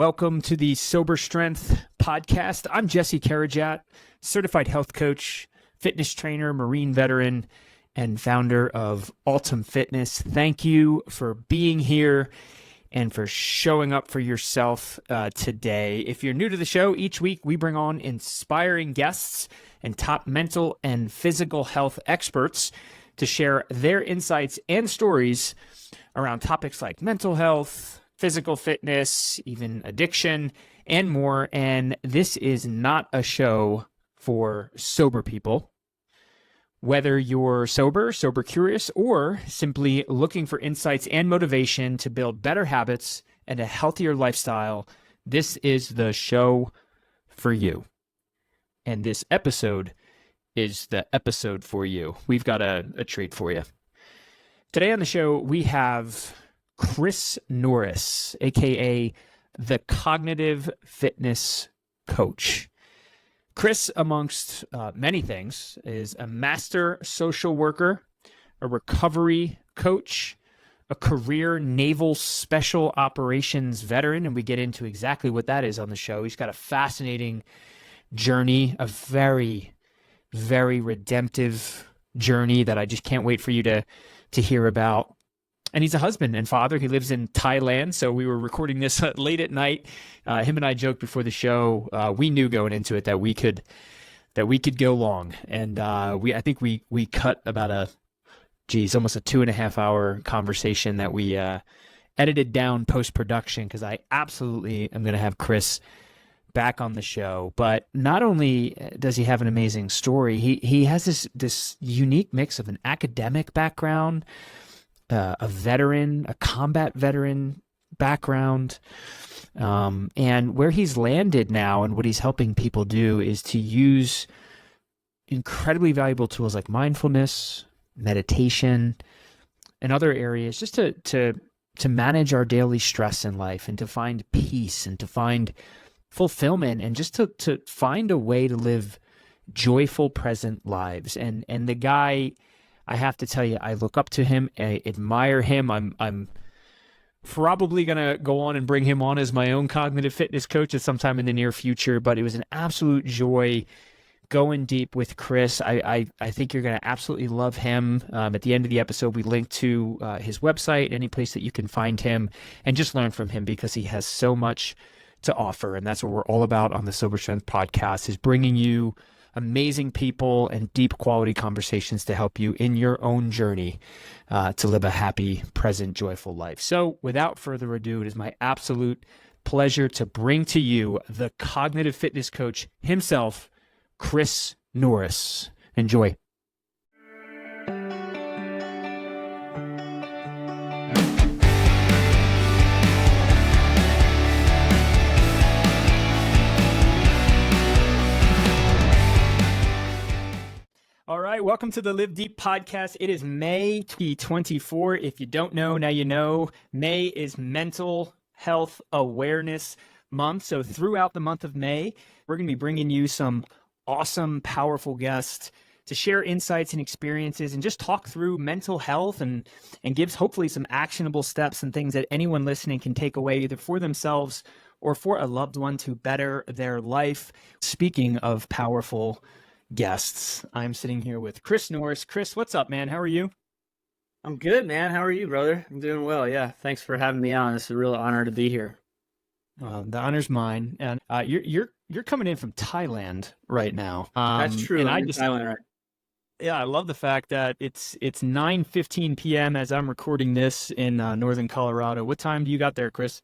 Welcome to the Sober Strength podcast. I'm Jesse Karajat, certified health coach, fitness trainer, Marine veteran, and founder of Ultim Fitness. Thank you for being here and for showing up for yourself today. If you're new to the show, each week we bring on inspiring guests and top mental and physical health experts to share their insights and stories around topics like mental health, physical fitness, even addiction, and more. And this is not a show for sober people. Whether you're sober, sober curious, or simply looking for insights and motivation to build better habits and a healthier lifestyle, this is the show for you. And this episode is the episode for you. We've got a treat for you. Today on the show, we have Chris Norris, aka the Cognitive Fitness Coach. Chris, amongst many things, is a master social worker, a recovery coach, a career naval special operations veteran, and we get into exactly what that is on the show. He's got a fascinating journey, a very, very redemptive journey that I just can't wait for you to hear about. And he's a husband and father. He lives in Thailand, so we were recording this late at night. Him and I joked before the show. We knew going into it that we could go long, and I think we cut about almost a 2.5 hour conversation that we edited down post production, because I absolutely am going to have Chris back on the show. But not only does he have an amazing story, he has this unique mix of an academic background, a veteran, a combat veteran background, and where he's landed now and what he's helping people do is to use incredibly valuable tools like mindfulness, meditation, and other areas just to manage our daily stress in life and to find peace and to find fulfillment and just to find a way to live joyful, present lives. And the guy, I have to tell you, I look up to him, I admire him. I'm probably going to go on and bring him on as my own cognitive fitness coach at sometime in the near future, but it was an absolute joy going deep with Chris. I think you're going to absolutely love him. At the end of the episode, we link to his website, any place that you can find him, and just learn from him because he has so much to offer. And that's what we're all about on the Sober Strength podcast, is bringing you amazing people and deep quality conversations to help you in your own journey to live a happy, present, joyful life. So without further ado, it is my absolute pleasure to bring to you the cognitive fitness coach himself, Chris Norris. Enjoy. All right, welcome to the Live Deep podcast. It is May 2024. If you don't know, now you know. May is Mental Health Awareness Month. So throughout the month of May, we're going to be bringing you some awesome, powerful guests to share insights and experiences and just talk through mental health and gives hopefully some actionable steps and things that anyone listening can take away either for themselves or for a loved one to better their life. Speaking of powerful guests, I'm sitting here with Chris Norris. Chris, what's up, man? How are you? I'm good, man. How are you, brother? I'm doing well. Yeah. Thanks for having me on. It's a real honor to be here. The honor's mine. And you're coming in from Thailand right now. That's true. And I'm in Thailand, right? Yeah, I love the fact that it's 9:15 p.m. as I'm recording this in northern Colorado. What time do you got there, Chris?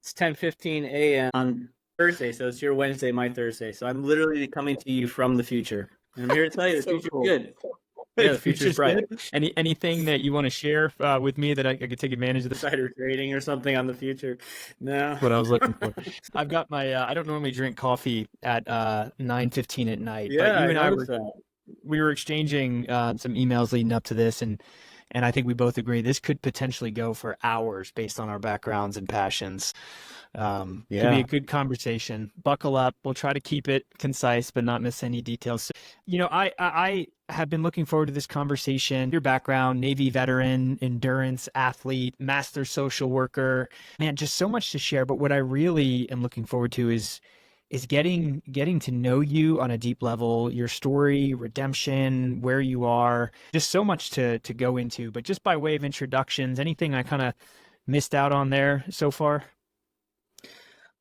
It's 10:15 a.m. on Thursday, so it's your Wednesday, my Thursday. So I'm literally coming to you from the future. And I'm here to tell you the future's good. Yeah, the future's bright. Anything that you want to share with me that I could take advantage of the insider trading or something on the future? No. That's what I was looking for. I've got my, I don't normally drink coffee at 9:15 at night. Yeah, but you and I were exchanging some emails leading up to this, and And I think we both agree this could potentially go for hours based on our backgrounds and passions. Could be a good conversation. Buckle up. We'll try to keep it concise, but not miss any details. So, I have been looking forward to this conversation. Your background, Navy veteran, endurance athlete, master social worker, man, just so much to share. But what I really am looking forward to is getting to know you on a deep level, your story, redemption, where you are, just so much to go into. But just by way of introductions, anything I kind of missed out on there so far?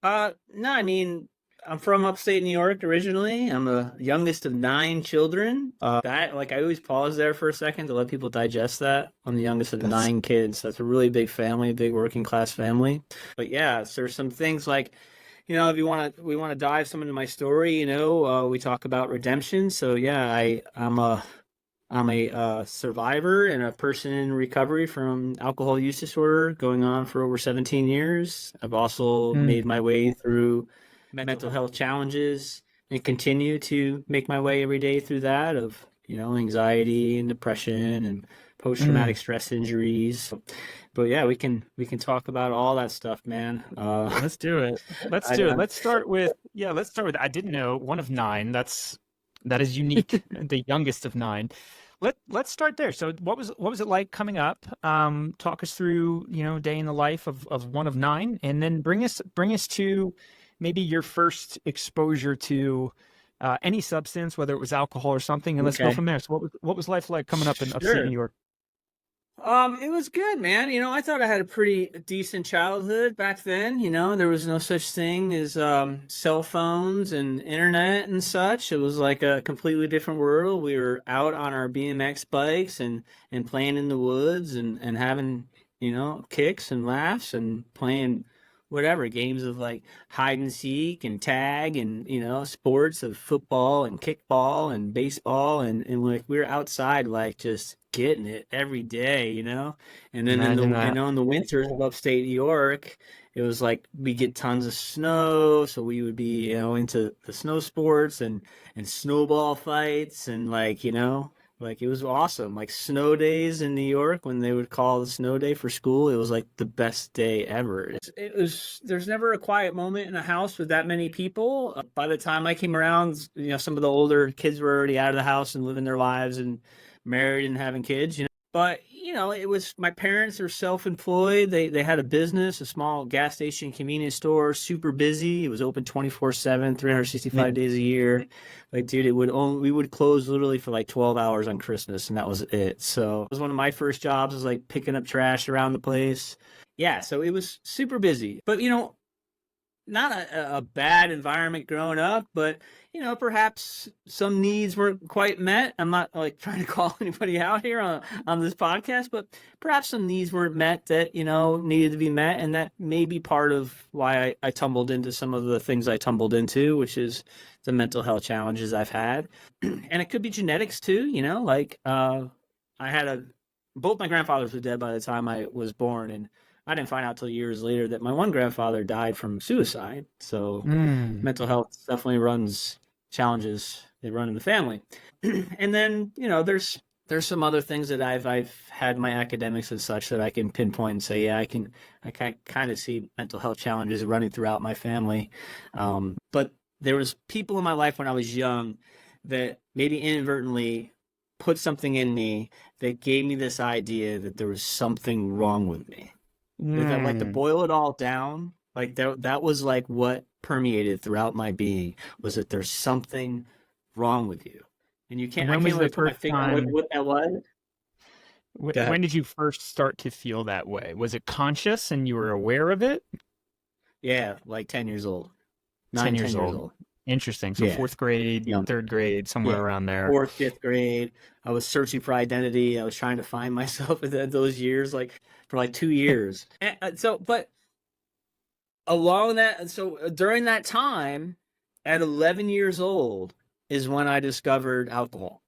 No, I mean, I'm from upstate New York originally. I'm the youngest of 9 children. I always pause there for a second to let people digest that. I'm the youngest of 9 kids. That's a really big family, big working class family. But yeah, so there's some things like, if we want to dive some into my story, we talk about redemption. So yeah, I'm a survivor and a person in recovery from alcohol use disorder going on for over 17 years. I've also made my way through mental health challenges and continue to make my way every day through that of, anxiety and depression and post-traumatic stress injuries. But yeah, we can talk about all that stuff, man. Let's do it. Let's start with, I didn't know, one of 9. That is unique. The youngest of 9. Let's start there. So what was it like coming up? Talk us through, day in the life of one of 9, and then bring us to maybe your first exposure to any substance, whether it was alcohol or something, and let's go from there. So what was life like coming up in upstate New York? It was good, man. I thought I had a pretty decent childhood back then. There was no such thing as cell phones and internet and such. It was like a completely different world. We were out on our BMX bikes and playing in the woods and having, kicks and laughs and playing whatever games of like hide and seek and tag and sports of football and kickball and baseball and like we were outside like just getting it every day, and then in the winters of upstate New York, it was like we get tons of snow, so we would be into the snow sports and snowball fights and like it was awesome. Like snow days in New York, when they would call the snow day for school, it was like the best day ever. There's never a quiet moment in a house with that many people. By the time I came around, some of the older kids were already out of the house and living their lives and married and having kids, But, it was, my parents are self-employed. They had a business, a small gas station, convenience store, super busy. It was open 24/7, 365 days a year. Like, dude, we would close literally for like 12 hours on Christmas, and that was it. So it was one of my first jobs, was like picking up trash around the place. Yeah, so it was super busy. But, not a bad environment growing up, but perhaps some needs weren't quite met. I'm not like trying to call anybody out here on this podcast, but perhaps some needs weren't met that needed to be met, and that may be part of why I tumbled into some of the things I tumbled into, which is the mental health challenges I've had. And it could be genetics too. Like I had both my grandfathers were dead by the time I was born, and I didn't find out till years later that my one grandfather died from suicide. So mental health definitely runs challenges. They run in the family. And then, there's some other things that I've had my academics and such that I can pinpoint and say, yeah, I can kind of see mental health challenges running throughout my family. But there was people in my life when I was young that maybe inadvertently put something in me that gave me this idea that there was something wrong with me. Like to boil it all down, like that was like what permeated throughout my being, was that there's something wrong with you, and you can't. When I was can't the really put my first finger on time? what that was. When did you first start to feel that way? Was it conscious and you were aware of it? Yeah, like 10 years old. 10 years old. Interesting. So Yeah. 4th grade, Young. 3rd grade, somewhere around there. 4th, 5th grade. I was searching for identity. I was trying to find myself in those years, like for like 2 years. But along that, so during that time, at 11 years old, is when I discovered alcohol.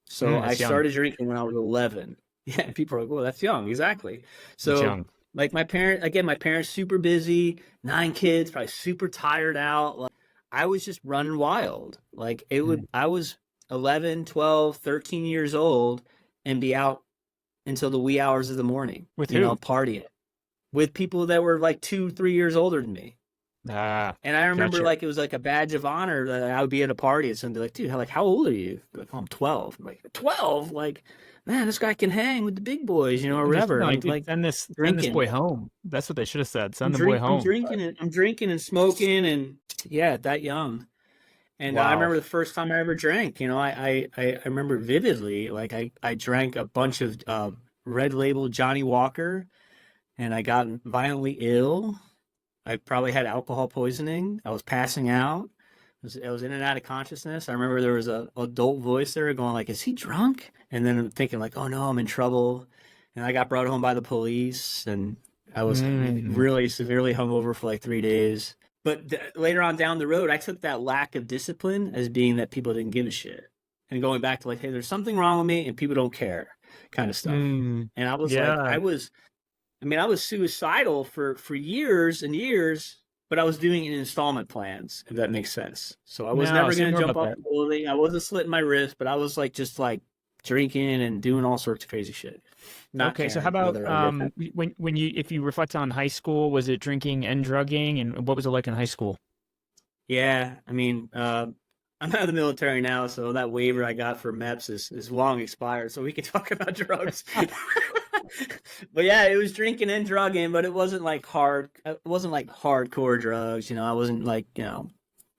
So I started drinking when I was 11. Yeah, people are like, well, that's young. Exactly. So like my parents super busy, 9 kids, probably super tired out. Like, I was just running wild. Like I was 11, 12, 13 years old and be out until the wee hours of the morning. With you know, who? partying with people that were like 2-3 years older than me. Ah, And I remember gotcha. like it was like a badge of honor that I would be at a party and somebody like, dude, how old are you? Like, oh, I'm 12. I'm like, 12? Like, man, this guy can hang with the big boys, you know, or Just whatever. like, I'm dude, like send this boy drinking. home. That's what they should have said. Send the boy I'm home. drinking and smoking and yeah, that young. And I Wow. remember the first time I ever drank. You know, I remember vividly. Like I drank a bunch of Red Label Johnny Walker, and I got violently ill. I probably had alcohol poisoning. I was passing out. I was in and out of consciousness. I remember there was a adult voice there going like, "Is he drunk?" And then I'm thinking like, "Oh no, I'm in trouble." And I got brought home by the police, and I was Mm. really severely hungover for like 3 days. But later on down the road, I took that lack of discipline as being that people didn't give a shit, and going back to like, "Hey, there's something wrong with me, and people don't care," kind of stuff. Mm. And I was like, Yeah. I mean, I was suicidal for years and years, but I was doing it in installment plans, if that makes sense. So I was No, never say going to more jump about off that. the building. I wasn't slitting my wrist, but I was like just like drinking and doing all sorts of crazy shit, not Okay, so how caring about whether I did that. when you if you reflect on high school, was it drinking and drugging, and what was it like in high school? Yeah, I mean, I'm out of the military now, so that waiver I got for MEPS is long expired. So we can talk about drugs. But yeah, it was drinking and drugging, but it wasn't like hard. It wasn't like hardcore drugs. You know, I wasn't like it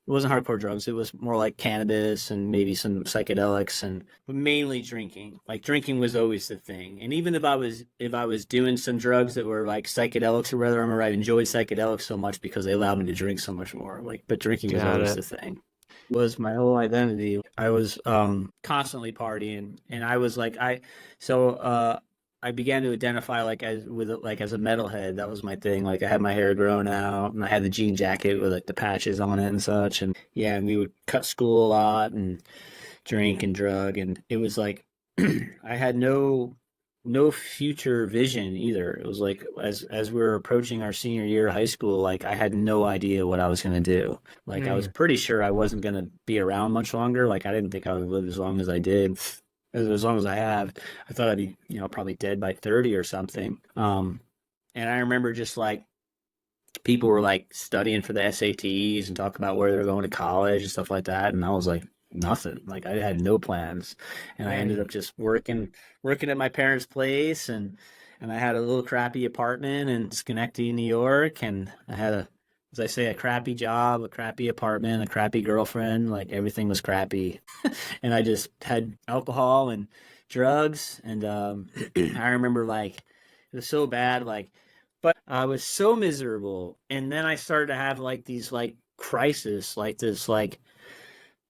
wasn't hardcore drugs. It was more like cannabis and maybe some psychedelics, and but mainly drinking. Like drinking was always the thing. And even if I was doing some drugs that were like psychedelics or whatever, I remember I enjoyed psychedelics so much because they allowed me to drink so much more. Like, but drinking was Got always it. the thing. Was my whole identity. I was constantly partying, and I was like I began to identify like as a metalhead. That was my thing. Like I had my hair grown out, and I had the jean jacket with like the patches on it and such. And yeah, and we would cut school a lot and drink and drug, and it was like I had no future vision either. It was like as we were approaching our senior year of high school, like I had no idea what I was gonna do. Like I was Mm. pretty sure I wasn't gonna be around much longer. Like I didn't think I would live as long as I did, as long as I have. I thought I'd be, probably dead by 30 or something. And I remember just like people were like studying for the SATs and talking about where they're going to college and stuff like that. And I was like, nothing. Like I had no plans. And I ended Mm. up just working at my parents' place, and I had a little crappy apartment in Schenectady, New York, and I had as I say, a crappy job, a crappy apartment, a crappy girlfriend, like everything was crappy. And I just had alcohol and drugs, and I remember like it was so bad, like but I was so miserable. And then I started to have like these like crisis, like this like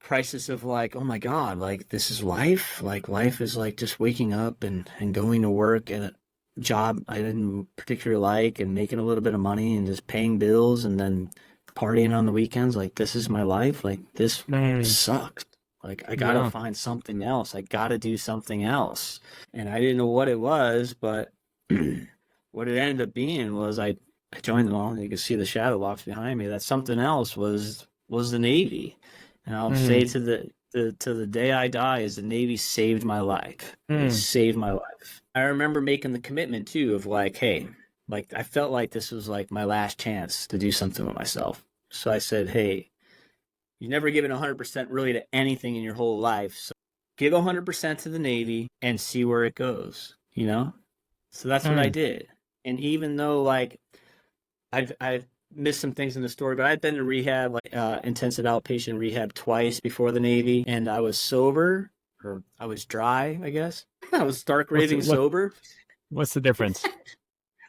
crisis of like, oh my God, like this is life. Like life is like just waking up and going to work at a job I didn't particularly like and making a little bit of money and just paying bills and then partying on the weekends. Like this is my life. Like this Mm. sucks. Like I gotta Yeah. find something else. I gotta do something else. And I didn't know what it was, but what it ended up being was I joined them all. You can see the shadow box behind me. That something else was the Navy. And I'll say Mm. to the day I die is the Navy saved my life. It Mm. saved my life. I remember making the commitment too of like, hey, like I felt like this was like my last chance to do something with myself. So I said, hey, you've never given 100% really to anything in your whole life. So give 100% to the Navy and see where it goes, you know? So that's what I Mm. did. And even though like I've missed some things in the story, but I've been to rehab, like intensive outpatient rehab twice before the Navy, and I was sober, or I was dry, I guess. I was stark What's the, raving what sober. what's the difference?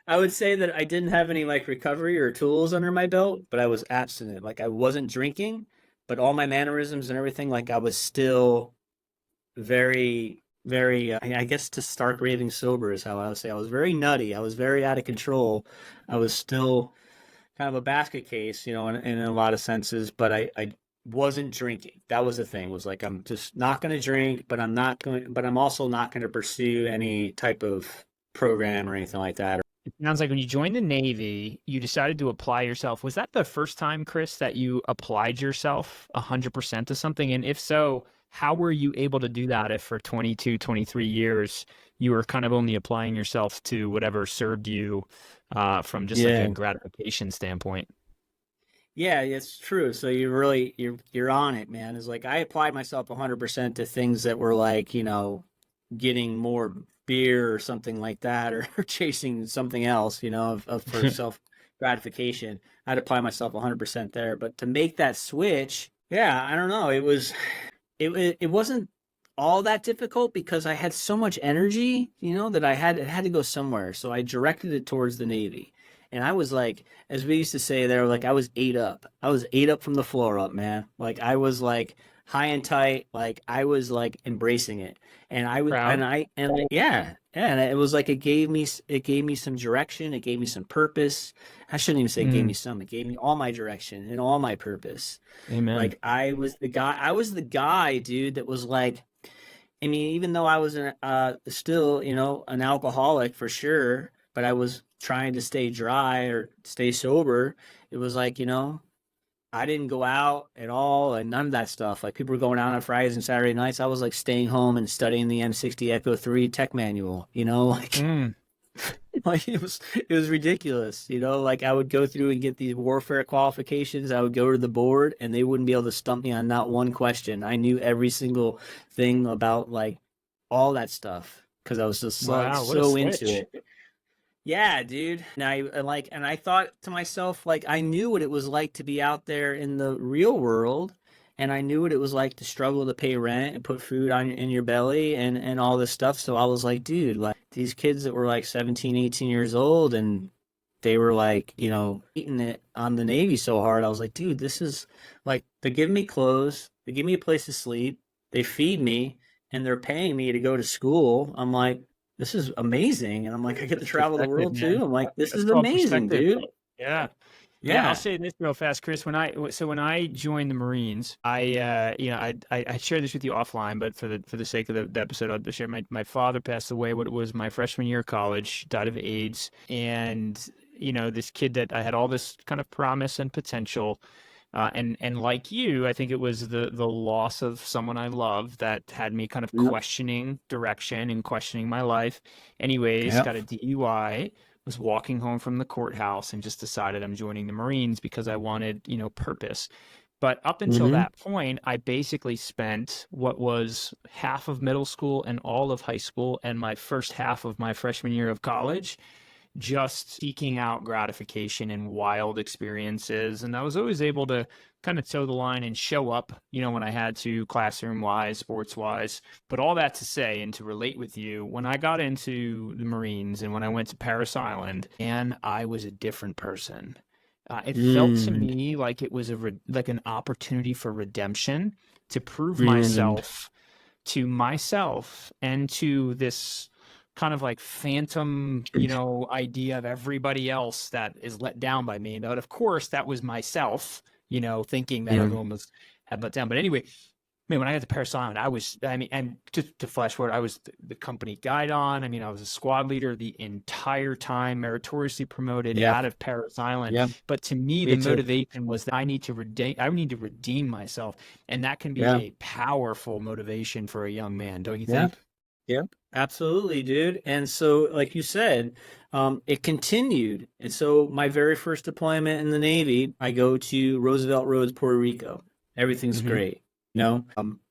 I would say that I didn't have any like recovery or tools under my belt, but I was abstinent. Like I wasn't drinking, but all my mannerisms and everything, like I was still very, very, I guess to stark raving sober is how I would say. I was very nutty. I was very out of control. I was still kind of a basket case, in a lot of senses, but I wasn't drinking. That was the thing, was like, I'm just not going to drink, but I'm also not going to pursue any type of program or anything like that. It sounds like when you joined the Navy, you decided to apply yourself. Was that the first time, Chris, that you applied yourself 100% to something? And if so, how were you able to do that if for 22, 23 years you were kind of only applying yourself to whatever served you from just like a Yeah. gratification standpoint? Yeah, it's true. So you're on it, man. It's like I applied myself 100% to things that were like, getting more beer or something like that, or chasing something else, for self gratification. I'd apply myself 100% there. But to make that switch, yeah, I don't know. It wasn't all that difficult because I had so much energy, that it had to go somewhere. So I directed it towards the Navy. And I was like, as we used to say there, like I was ate up. I was ate up from the floor up, man. Like I was like high and tight, like I was like embracing it. And I was Proud. yeah. And it was like it gave me some direction, it gave me some purpose. I shouldn't even say it gave me some, it gave me all my direction and all my purpose. Amen. Like I was the guy, dude, that was like, I mean, even though I was still, an alcoholic for sure, but I was trying to stay dry or stay sober. It was like, I didn't go out at all and none of that stuff. Like people were going out on Fridays and Saturday nights. I was like staying home and studying the M60 Echo 3 tech manual, like like it was ridiculous, like I would go through and get these warfare qualifications. I would go to the board and they wouldn't be able to stump me on not one question. I knew every single thing about like all that stuff because I was just like Wow, what a so into switch. it. Yeah, dude. And I thought to myself, like, I knew what it was like to be out there in the real world, and I knew what it was like to struggle to pay rent and put food on in your belly and all this stuff. So I was like, dude, like these kids that were like 17, 18 years old and they were like, eating it on the Navy so hard. I was like, dude, this is like they give me clothes, they give me a place to sleep, they feed me, and they're paying me to go to school. I'm like, this is amazing. And I'm like, I get to That's travel the perspective, world too. man. I'm like, this That's is called amazing, perspective. dude. Yeah. Man, I'll Yeah. say this real fast, Chris. When I joined the Marines, I shared this with you offline, but for the sake of the episode, I'll just share my father passed away what it was my freshman year of college, died of AIDS, and this kid that I had all this kind of promise and potential. And like you, I think it was the loss of someone I love that had me kind of Yep. questioning direction and questioning my life. Anyways, Yep. got a DUI, was walking home from the courthouse and just decided I'm joining the Marines because I wanted, purpose. But up until Mm-hmm. that point, I basically spent what was half of middle school and all of high school and my first half of my freshman year of college just seeking out gratification and wild experiences. And I was always able to kind of toe the line and show up, when I had to, classroom wise, sports wise. But all that to say, and to relate with you, when I got into the Marines and when I went to Paris Island, and I was a different person. It felt to Mm. me like it was like an opportunity for redemption to prove Mm. myself and to this kind of like phantom, idea of everybody else that is let down by me. But of course, that was myself, thinking that Mm. everyone had let down. But anyway, man, when I got to Paris Island, and to flash forward, I was the company guide on. I mean, I was a squad leader the entire time, meritoriously promoted Yeah. out of Paris Island. Yeah. But to me, the Me too. motivation was that I need to redeem myself. And that can be Yeah. a powerful motivation for a young man, don't you Yeah. think? Yeah. Absolutely, dude. And so, like you said, it continued. And so, my very first deployment in the Navy, I go to Roosevelt Roads, Puerto Rico. Everything's Hmm. great.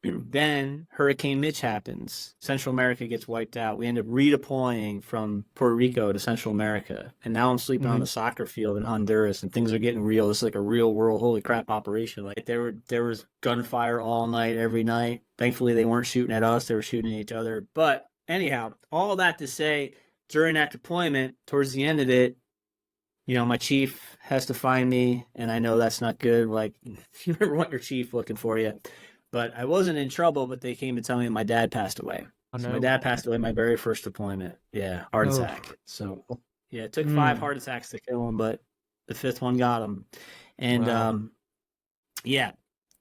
Then Hurricane Mitch happens. Central America gets wiped out. We end up redeploying from Puerto Rico to Central America. And now I'm sleeping on Hmm. the soccer field in Honduras and things are getting real. It's like a real world, holy crap operation. Like there was gunfire all night, every night. Thankfully they weren't shooting at us, they were shooting at each other. But anyhow, all that to say, during that deployment, towards the end of it, my chief has to find me, and I know that's not good. Like, you never want your chief looking for you. But I wasn't in trouble, but they came to tell me my dad passed away. Oh So my no. dad passed away my very first deployment. Yeah, heart Oh. attack. So yeah, it took 5 Mm. heart attacks to kill him, but the fifth one got him. And Wow. yeah,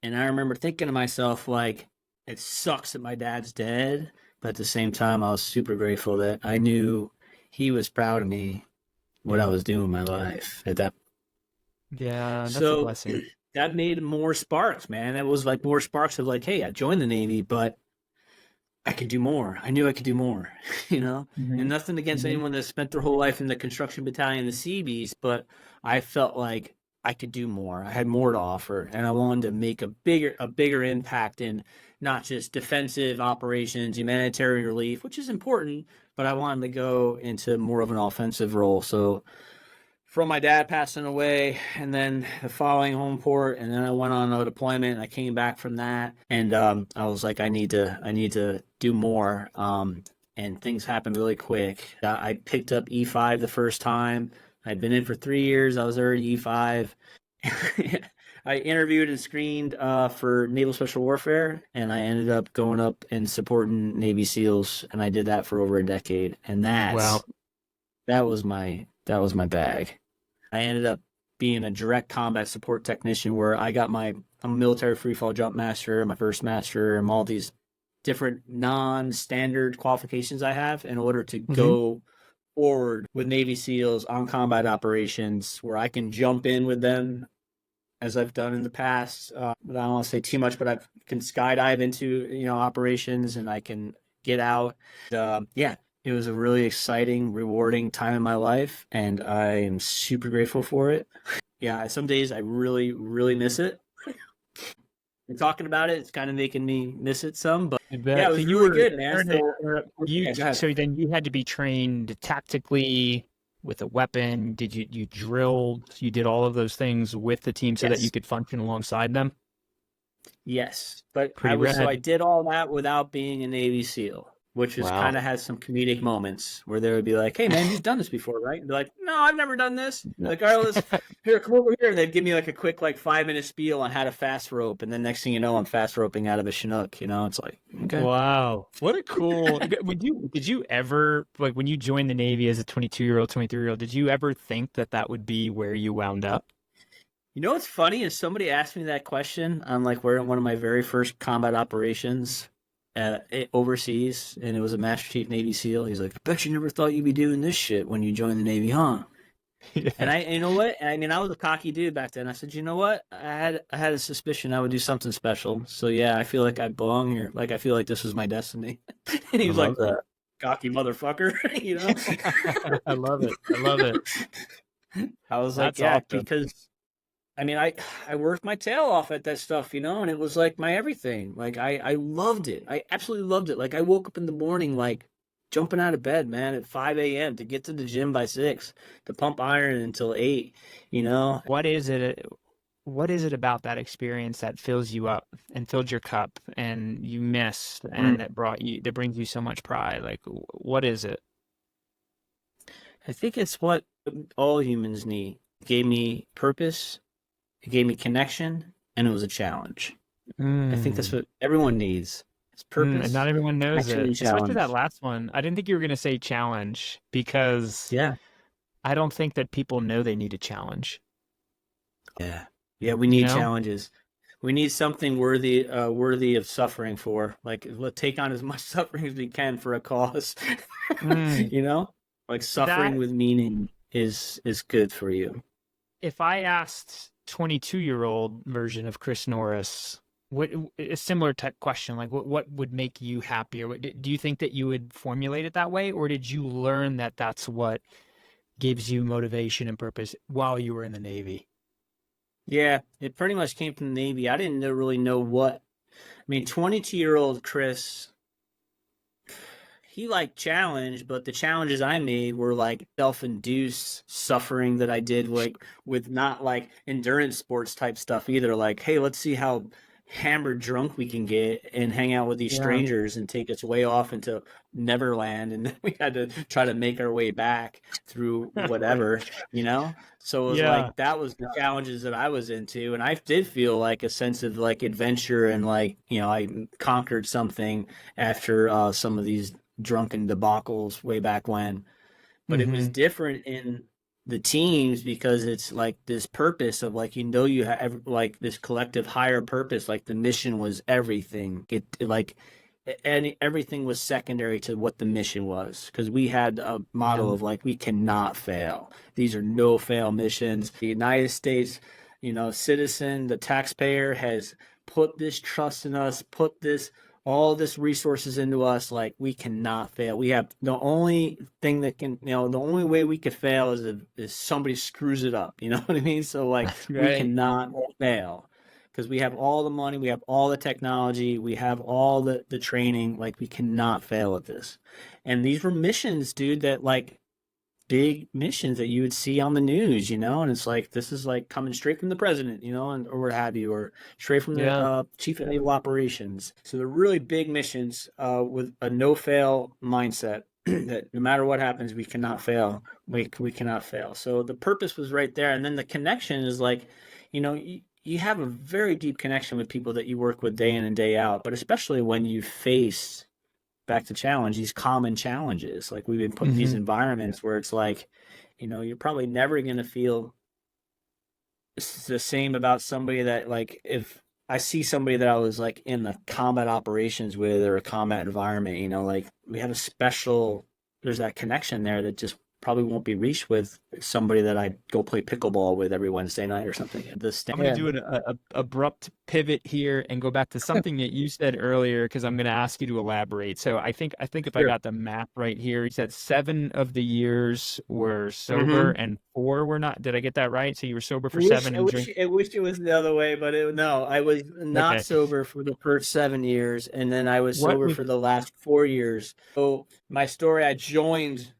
and I remember thinking to myself, like, it sucks that my dad's dead, but at the same time, I was super grateful that I knew he was proud of me, what I Yeah. was doing in my life at that. Yeah, that's a So blessing. that made more sparks, man. It was like more sparks of like, hey, I joined the Navy, but I could do more. I knew I could do more, you know? Mm-hmm. And nothing against Mm-hmm. anyone that spent their whole life in the construction battalion, the Seabees, but I felt like I could do more. I had more to offer, and I wanted to make a bigger impact in not just defensive operations, humanitarian relief, which is important, but I wanted to go into more of an offensive role. So from my dad passing away and then the following home port, and then I went on a deployment and I came back from that, and I was like, I need to do more, and things happened really quick. I picked up E5 the first time. I'd been in for 3 years. I was already E5. I interviewed and screened for Naval Special Warfare, and I ended up going up and supporting Navy SEALs, and I did that for over a decade, and Wow. that was my bag. I ended up being a direct combat support technician where I'm a military freefall jump master, my first master, and all these different non-standard qualifications I have in order to Mm-hmm. go forward with Navy SEALs on combat operations where I can jump in with them as I've done in the past. But I don't want to say too much, but I can skydive into, operations, and I can get out. Yeah, it was a really exciting, rewarding time in my life, and I am super grateful for it. Yeah, some days I really, really miss it. And talking about it, it's kind of making me miss it some, but I yeah, bet. it So was you really were good, man. So, yeah, go ahead. so then you had to be trained tactically with a weapon. Did you drilled? You did all of those things with the team so that you Yes. could function alongside them. Yes, but Pretty I rad. did all that without being a Navy SEAL, which is Wow. kind of has some comedic moments where they would be like, "Hey, man, you've done this before, right?" And be like, "No, I've never done this." Like, "All right, let's here, come over here," and they'd give me like a quick 5 minute spiel on how to fast rope, and then next thing you know, I'm fast roping out of a Chinook. It's like, okay, Wow. What a cool. Did you ever, like, when you joined the Navy as a 22-year-old, 23-year-old, did you ever think that that would be where you wound up? what's funny is somebody asked me that question on one of my very first combat operations overseas, and it was a Master Chief Navy SEAL. He's like, "I bet you never thought you'd be doing this shit when you joined the Navy, huh?" And Yeah. you know what? I mean, I was a cocky dude back then. I said, "You know what? I had a suspicion I would do something special. So yeah, I feel like I belong here. Like I feel like this was my destiny." And he I was like, love that. "Cocky motherfucker," you know. I love it. I love it. I was like, That's "Yeah," awesome. because I mean, I worked my tail off at that stuff, and it was like my everything. Like I loved it. I absolutely loved it. Like I woke up in the morning like jumping out of bed, man, at 5 a.m. to get to the gym by 6, to pump iron until 8, you know. What is it? What is it about that experience that fills you up and filled your cup and you missed and that brings you so much pride? Like, what is it? I think it's what all humans need. It gave me purpose, it gave me connection, and it was a challenge. I think that's Mm. what everyone needs. It's And purpose, not everyone knows connection, it, and especially that challenge. last one. I didn't think you were going to say challenge because Yeah. I don't think that people know they need a challenge, Yeah. Yeah, we you need know? challenges. We need something worthy of suffering for. Like, let's take on as much suffering as we can for a cause. Mm. you know? Like suffering That with meaning is good for you. if I asked 22-year-old version of Chris Norris, what a similar type question, like what would make you happier? Do you think that you would formulate it that way, or did you learn that that's what gives you motivation and purpose while you were in the Navy? Yeah, it pretty much came from the Navy. I didn't really know what. I mean, 22-year-old Chris, he liked challenge, but the challenges I made were like self-induced suffering that I did with not like endurance sports type stuff either. Like, hey, let's see how hammered drunk we can get and hang out with these Yeah. strangers and take us way off into Neverland, and then we had to try to make our way back through whatever. So it was Yeah. like that was the challenges that I was into, and I did feel like a sense of like adventure and like I conquered something after some of these drunken debacles way back when. But it was Hmm. different in the teams because it's like this purpose of like you have like this collective higher purpose. Like the mission was everything. And everything was secondary to what the mission was because we had a Yeah. model of like we cannot fail. These are no fail missions. The United States citizen, the taxpayer has put this trust in us, put all this resources into us. Like, we cannot fail. We have the only thing that can, the only way we could fail is if somebody screws it up. You know what I mean? So like, Right. we cannot fail because we have all the money, we have all the technology, we have all the training. Like, we cannot fail at this. And these were missions, dude, that like big missions that you would see on the news, and it's like, this is like coming straight from the president, and or what have you, or straight from the chief of naval operations. So they're really big missions with a no fail mindset that no matter what happens, we cannot fail. We cannot fail. So the purpose was right there. And then the connection is like, you have a very deep connection with people that you work with day in and day out, but especially when you face back to challenge, these common challenges. Like, we've been put in these environments where it's like, you're probably never going to feel the same about somebody that, like, if I see somebody that I was like in the combat operations with or a combat environment, like, we have there's that connection there that just probably won't be reached with somebody that I go play pickleball with every Wednesday night or something. I'm going to do an abrupt pivot here and go back to something that you said earlier, because I'm going to ask you to elaborate. So I think if I got the map right here, you said 7 of the years were sober and 4 were not. Did I get that right? So you were sober for 7 and drink. I wish it was the other way, but no, I was not sober for the first 7 years, and then I was sober for the last 4 years. So my story, I joined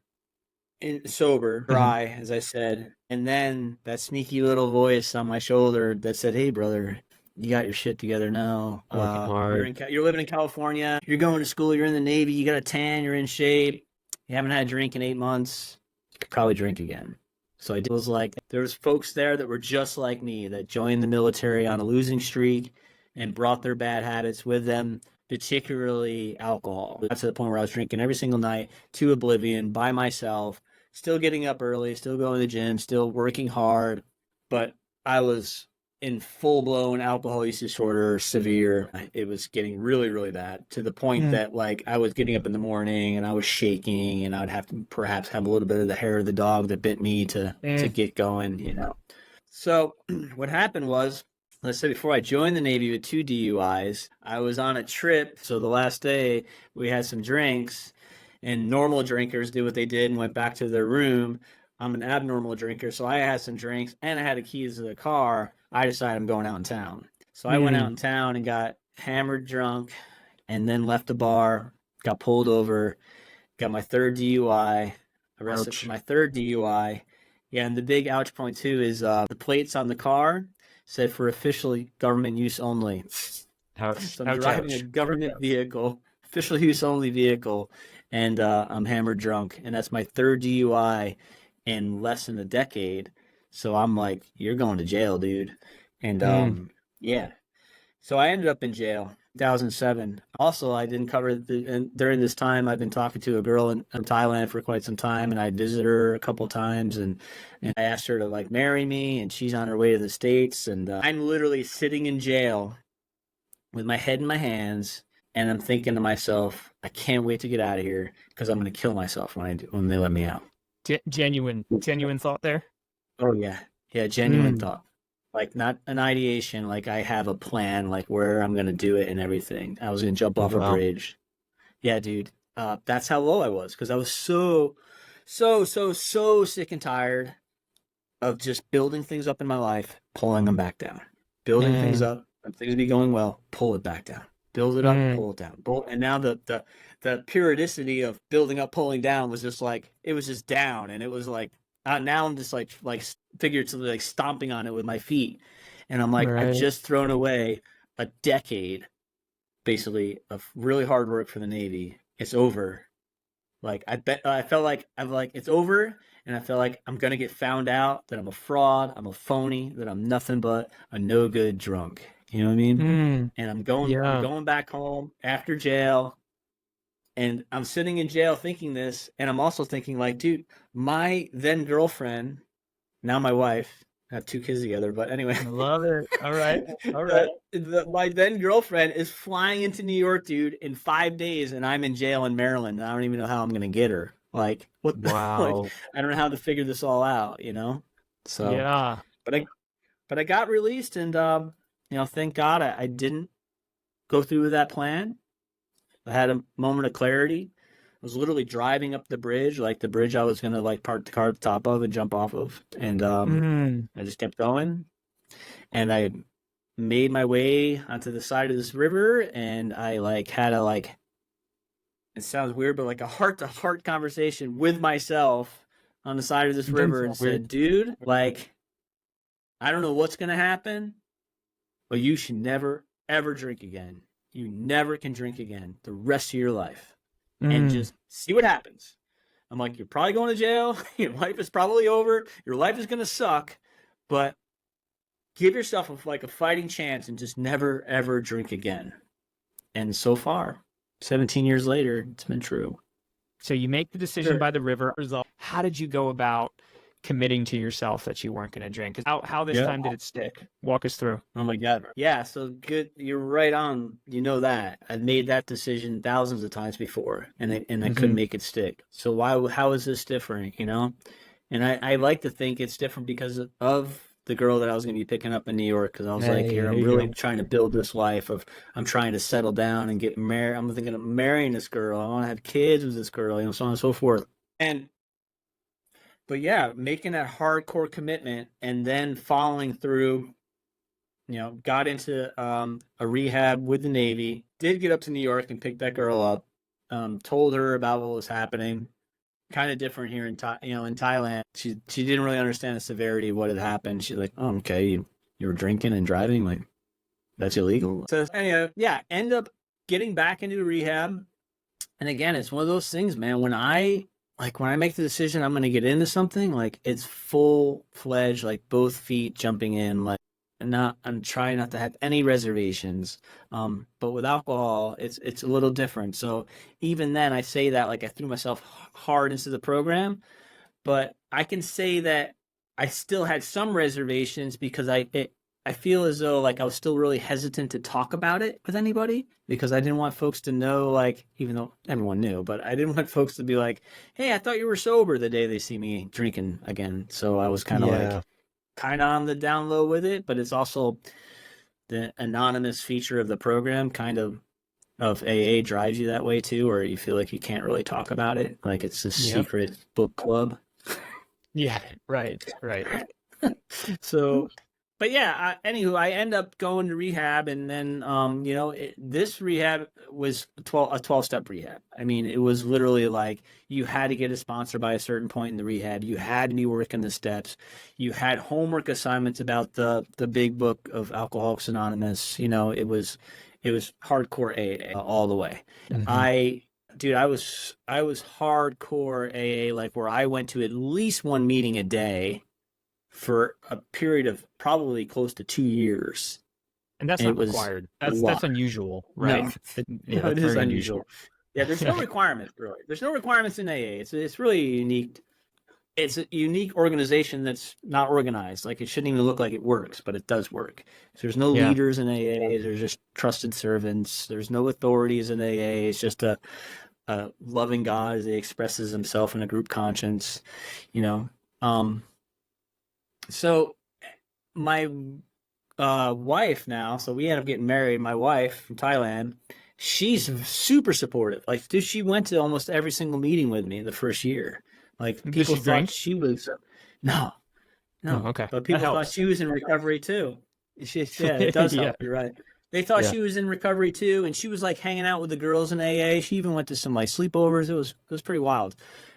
sober, dry, as I said, and then that sneaky little voice on my shoulder that said, "Hey, brother, you got your shit together now. You're living in California. You're going to school. You're in the Navy. You got a tan. You're in shape. You haven't had a drink in 8 months. You could probably drink again." So it was like, there was folks there that were just like me, that joined the military on a losing streak and brought their bad habits with them, particularly alcohol. Got to the point where I was drinking every single night to oblivion by myself, still getting up early, still going to the gym, still working hard, but I was in full-blown alcohol use disorder, severe. It was getting really, really bad, to the point that like I was getting up in the morning and I was shaking, and I'd have to perhaps have a little bit of the hair of the dog that bit me to get going, So what happened was, let's say before I joined the Navy with 2 DUIs, I was on a trip. So the last day we had some drinks, and normal drinkers did what they did and went back to their room. I'm an abnormal drinker, so I had some drinks and I had the keys to the car. I decided I'm going out in town. So I went out in town and got hammered drunk, and then left the bar, got pulled over, got my 3rd DUI, arrested for my 3rd DUI. Yeah, and the big ouch point too is the plates on the car said for official government use only. So I'm driving a government vehicle, official use only vehicle, and I'm hammered drunk. And that's my 3rd DUI in less than a decade. So I'm like, you're going to jail, dude. And yeah. So I ended up in jail 2007. Also, I didn't cover and during this time, I've been talking to a girl in Thailand for quite some time, and I visited her a couple times, and I asked her to like marry me, and she's on her way to the States. And I'm literally sitting in jail with my head in my hands, and I'm thinking to myself, I can't wait to get out of here, because I'm going to kill myself when they let me out. Genuine thought there. Oh yeah. Genuine thought. Like, not an ideation, like I have a plan, like where I'm going to do it and everything. I was going to jump off a bridge. Yeah, dude. That's how low I was, because I was so sick and tired of just building things up in my life, pulling them back down. Building things up, and things be going well, pull it back down. Build it up, pull it down. And now the periodicity of building up, pulling down was just like, it was just down, and it was like, now I'm just like figuratively like stomping on it with my feet. And I'm like, I've just thrown away a decade, basically, of really hard work for the Navy. It's over. Like, I felt like it's over, and I felt like I'm going to get found out that I'm a fraud, I'm a phony, that I'm nothing but a no good drunk. You know what I mean? And I'm going back home after jail. And I'm sitting in jail thinking this, and I'm also thinking like, dude, my then girlfriend, now my wife, I have 2 kids together, but anyway. I love it. All right. My then girlfriend is flying into New York, dude, in 5 days, and I'm in jail in Maryland. And I don't even know how I'm going to get her. Like, what? Wow. Like, I don't know how to figure this all out, So, yeah. But but I got released, and thank God I didn't go through with that plan. I had a moment of clarity. I was literally driving up the bridge, like the bridge I was gonna like park the car at the top of and jump off of, and I just kept going, and I made my way onto the side of this river, and I like had a like, it sounds weird, but like a heart to heart conversation with myself on the side of this river, and said, dude, like, I don't know what's gonna happen, but you should never ever drink again. You never can drink again the rest of your life, and just see what happens. I'm like, you're probably going to jail. Your life is probably over. Your life is going to suck, but give yourself a fighting chance and just never, ever drink again. And so far, 17 years later, it's been true. So you make the decision by the river. How did you go about committing to yourself that you weren't going to drink? How this time did it stick? Walk us through. Oh my God. Yeah, so good. You're right on. You know that. I've made that decision thousands of times before, and I couldn't make it stick. So how is this different, And I like to think it's different because of the girl that I was going to be picking up in New York, because I was like, here, I'm really trying to build this life I'm trying to settle down and get married. I'm thinking of marrying this girl. I want to have kids with this girl, so on and so forth. But yeah, making that hardcore commitment and then following through, got into a rehab with the Navy, did get up to New York and pick that girl up, told her about what was happening. Kind of different here in Thailand. She didn't really understand the severity of what had happened. She's like, oh, okay, you were drinking and driving, like that's illegal. So anyway, yeah, end up getting back into rehab. And again, it's one of those things, man, when I make the decision I'm going to get into something, like it's full-fledged, like both feet jumping in, like I'm trying not to have any reservations. But with alcohol, it's a little different. So even then I say that like I threw myself hard into the program, but I can say that I still had some reservations because I feel as though like I was still really hesitant to talk about it with anybody, because I didn't want folks to know, like, even though everyone knew, but I didn't want folks to be like, hey, I thought you were sober, the day they see me drinking again. So I was kind of on the down low with it, but it's also the anonymous feature of the program of AA drives you that way too, or you feel like you can't really talk about it. Like it's a secret book club. Yeah, right. So, but yeah, anywho, I end up going to rehab, and then, this rehab was a 12-step rehab. I mean, it was literally like you had to get a sponsor by a certain point in the rehab. You had to be working the steps. You had homework assignments about the big book of Alcoholics Anonymous. It was hardcore AA all the way. I was hardcore AA, like where I went to at least one meeting a day for a period of probably close to 2 years. And that's not required. That's unusual, right? No, it is unusual. Yeah, there's no requirement, really. There's no requirements in AA. It's really unique. It's a unique organization that's not organized. Like, it shouldn't even look like it works, but it does work. So there's no leaders in AA. There's just trusted servants. There's no authorities in AA. It's just a loving God as he expresses himself in a group conscience, So my wife now, so we ended up getting married. My wife from Thailand, she's super supportive. Like, dude, she went to almost every single meeting with me the first year. Like, people thought she was no. Oh, okay. But people thought she was in recovery too. It does help. You're right. They thought she was in recovery too, and she was like hanging out with the girls in AA. She even went to some like sleepovers. It was pretty wild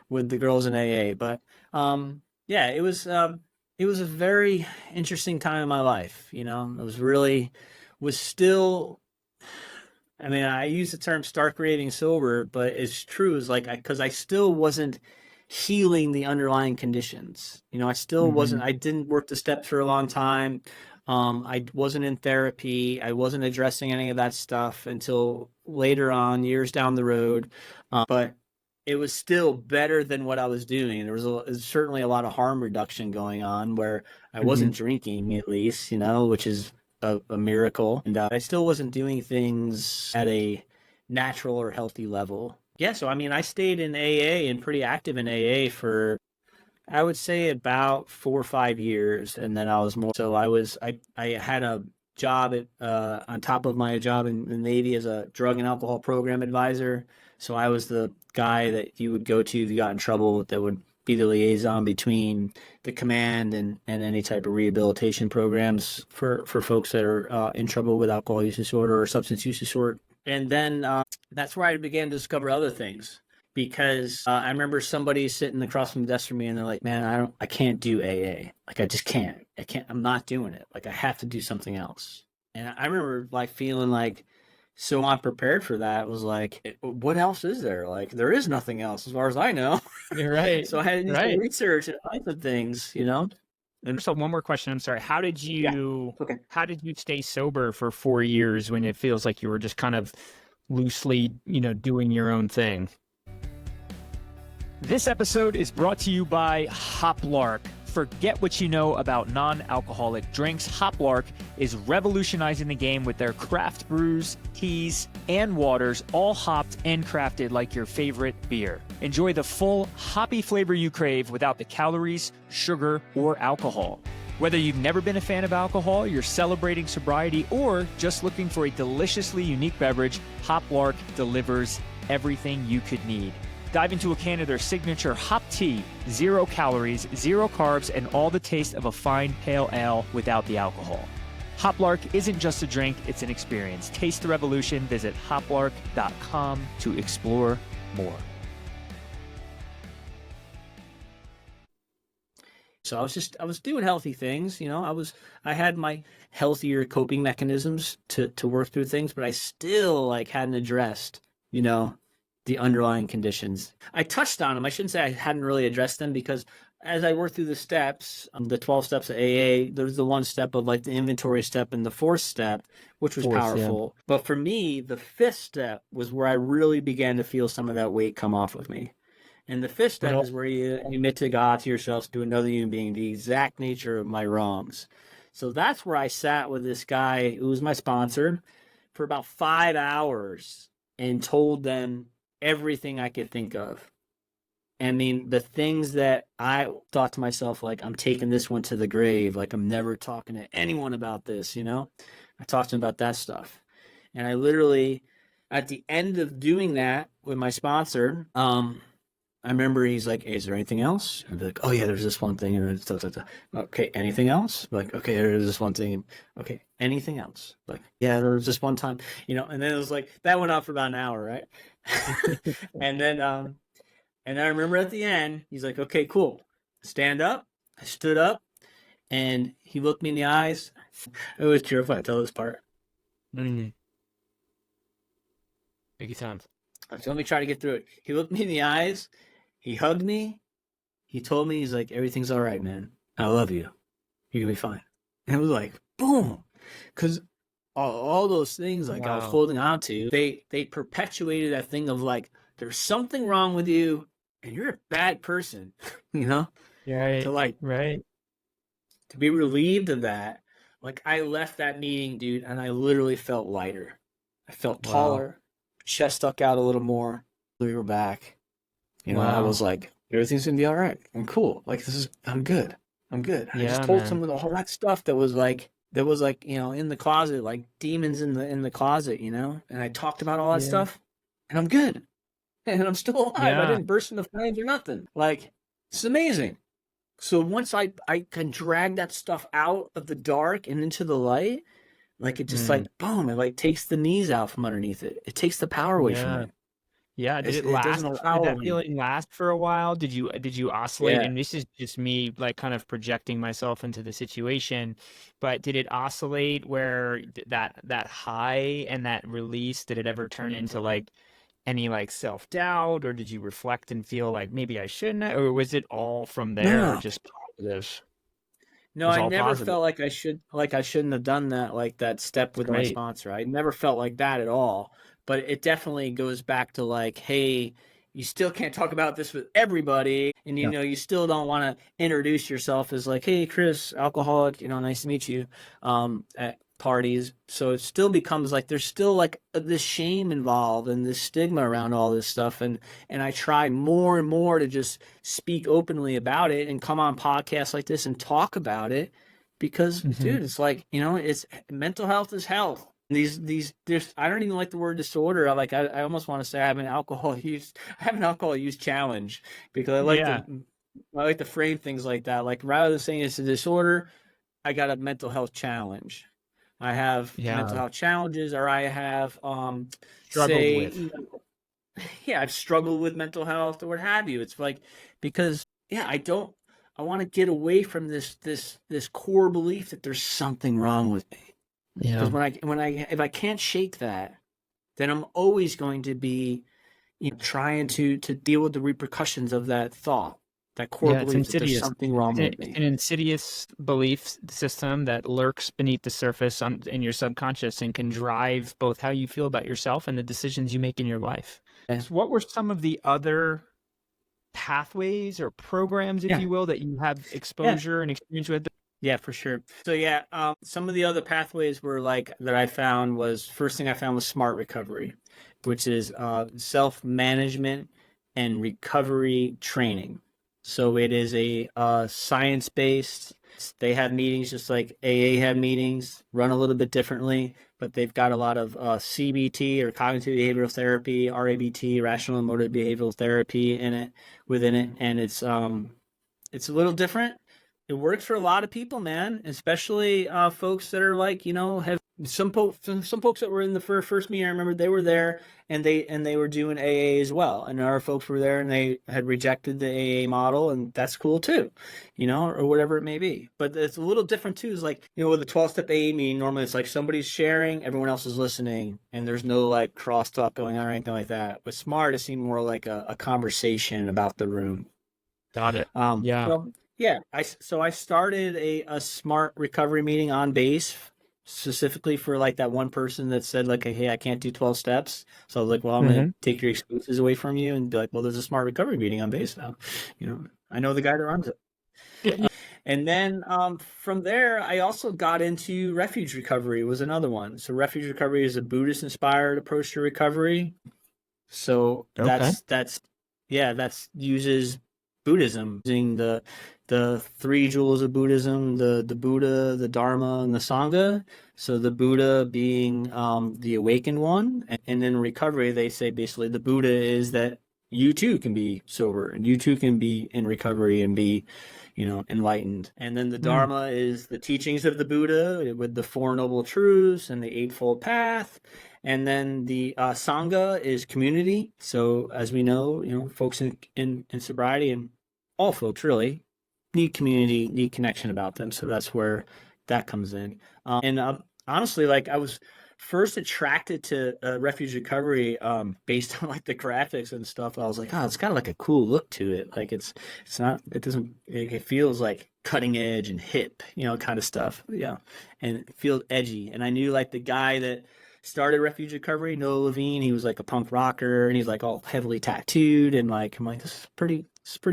with the girls in AA. But it was a very interesting time in my life. It was still, I mean, I use the term stark raving sober, but it's true. It's like, because I still wasn't healing the underlying conditions. I still wasn't, I didn't work the steps for a long time. I wasn't in therapy. I wasn't addressing any of that stuff until later on, years down the road. But it was still better than what I was doing. There was certainly a lot of harm reduction going on where I wasn't drinking, at least, which is a miracle. And I still wasn't doing things at a natural or healthy level. Yeah, so I mean, I stayed in AA and pretty active in AA for I would say about 4 or 5 years, and then I was more. So I had a job on top of my job in the Navy as a drug and alcohol program advisor. So I was the guy that you would go to if you got in trouble, that would be the liaison between the command and any type of rehabilitation programs for folks that are in trouble with alcohol use disorder or substance use disorder. And then that's where I began to discover other things, because I remember somebody sitting across from the desk from me, and they're like, "Man, I can't do AA. Like, I just can't. I'm not doing it. Like, I have to do something else." And I remember like feeling like so unprepared for that. It was like, what else is there? Like, there is nothing else as far as I know. You're right. So I had to do some research and find some things, And so one more question. I'm sorry. How did you Okay. how did you stay sober for 4 years when it feels like you were just kind of loosely, doing your own thing? This episode is brought to you by Hoplark. Forget what you know about non-alcoholic drinks. Hoplark is revolutionizing the game with their craft brews, teas, and waters, all hopped and crafted like your favorite beer. Enjoy the full hoppy flavor you crave without the calories, sugar, or alcohol. Whether you've never been a fan of alcohol, you're celebrating sobriety, or just looking for a deliciously unique beverage, Hoplark delivers everything you could need. Dive into a can of their signature hop tea, 0 calories, 0 carbs, and all the taste of a fine pale ale without the alcohol. Hoplark isn't just a drink, it's an experience. Taste the revolution. Visit hoplark.com to explore more. So I was doing healthy things, I had my healthier coping mechanisms to work through things, but I still hadn't addressed, the underlying conditions. I touched on them. I shouldn't say I hadn't really addressed them, because as I worked through the steps, the 12 steps of AA, there's the one step of the inventory step and the 4th step, which was powerful. Yeah. But for me, the 5th step was where I really began to feel some of that weight come off of me. And the 5th step is where you admit to God, to yourself, to another human being, the exact nature of my wrongs. So that's where I sat with this guy who was my sponsor for about 5 hours and told them everything I could think of. I mean, the things that I thought to myself, I'm taking this one to the grave. I'm never talking to anyone about this, I talked to him about that stuff. And I literally, at the end of doing that with my sponsor, I remember he's like, "Hey, is there anything else?" I'd be like, "Oh yeah, there's this one thing." Okay, anything else? Okay, there's this one thing. Okay, anything else? Yeah, there was this one time, and then it was that went on for about an hour, right? And then and I remember at the end, he's like, "Okay, cool. Stand up." I stood up, and he looked me in the eyes. It was terrifying. Tell this part. Big time. So let me try to get through it. He looked me in the eyes. He hugged me. He told me, he's like, "Everything's all right, man. I love you. You're going to be fine." And it was boom. Because all those things I was holding on to, they perpetuated that thing of there's something wrong with you and you're a bad person, Right. To be relieved of that. I left that meeting, dude, and I literally felt lighter. I felt taller. Chest stuck out a little more. We were back. I was like, everything's gonna be all right. I'm cool. I'm good. I just told someone all that stuff that was in the closet, demons in the closet, and I talked about all that stuff, and I'm good, and I'm still alive. I didn't burst into flames or nothing. It's amazing. So once I can drag that stuff out of the dark and into the light, it just boom, it takes the knees out from underneath it. It takes the power away from it. Yeah. Did it last? Did that feeling last for a while? Did you oscillate? Yeah. And this is just me kind of projecting myself into the situation, but did it oscillate where that high and that release, did it ever turn into any self-doubt, or did you reflect and feel maybe I shouldn't have, or was it all from there just positive? No, I never felt like I shouldn't have done that, that step with my sponsor. I never felt like that at all. But it definitely goes back to hey, you still can't talk about this with everybody, and you still don't want to introduce yourself as "Hey, Chris, alcoholic, nice to meet you." parties. So it still becomes like there's still like this shame involved and this stigma around all this stuff. And I try more and more to just speak openly about it and come on podcasts like this and talk about it because, dude, it's like, you know, it's mental health is health. These there's I don't even like the word disorder. I almost want to say I have an alcohol use challenge because I like to frame things like that. Like rather than saying it's a disorder, I got a mental health challenge. I have mental health challenges, or I have I've struggled with mental health or what have you. It's like because I want to get away from this core belief that there's something wrong with me. Because if I can't shake that, then I'm always going to be trying to deal with the repercussions of that thought. That core belief that there's something wrong with me. An insidious belief system that lurks beneath the surface in your subconscious and can drive both how you feel about yourself and the decisions you make in your life. So what were some of the other pathways or programs, if you will, that you have exposure and experience with? Yeah, for sure. So some of the other pathways were like that I found was first thing I found was smart recovery, which is self-management and recovery training. So it is a science-based. They have meetings just like AA have meetings, run a little bit differently, but they've got a lot of CBT or cognitive behavioral therapy, RABT, rational and emotive behavioral therapy within it, and it's a little different. It works for a lot of people, man, especially folks that are like, have some folks that were in the first meeting. I remember they were there and they were doing AA as well. And our folks were there and they had rejected the AA model, and that's cool too, or whatever it may be. But it's a little different too. Is like, with a 12-step AA meeting, normally it's like somebody's sharing, everyone else is listening, and there's no like crosstalk going on or anything like that. With SMART, it seemed more like a conversation about the room. Got it. So I started a smart recovery meeting on base specifically for like that one person that said like, hey, I can't do 12 steps. So I was like, well, I'm going to take your excuses away from you and be like, well, there's a smart recovery meeting on base now. I know the guy that runs it. And then from there, I also got into Refuge Recovery was another one. So Refuge Recovery is a Buddhist inspired approach to recovery. So that's uses Buddhism, using the three jewels of Buddhism, the Buddha, the Dharma, and the Sangha. So the Buddha being the awakened one, and in recovery, they say basically the Buddha is that you too can be sober, and you too can be in recovery and be, enlightened. And then the Dharma is the teachings of the Buddha with the Four Noble Truths and the Eightfold Path. And then the Sangha is community. So as we know, folks in sobriety and all folks really need community, need connection about them. So that's where that comes in. Honestly, like I was first attracted to Refuge Recovery based on like the graphics and stuff. I was like, oh, it's got like a cool look to it. Like it feels like cutting edge and hip, kind of stuff. Yeah. And it feels edgy. And I knew like the guy that started Refuge Recovery, Noah Levine, he was like a punk rocker and he's like all heavily tattooed. And like, I'm like, this is pretty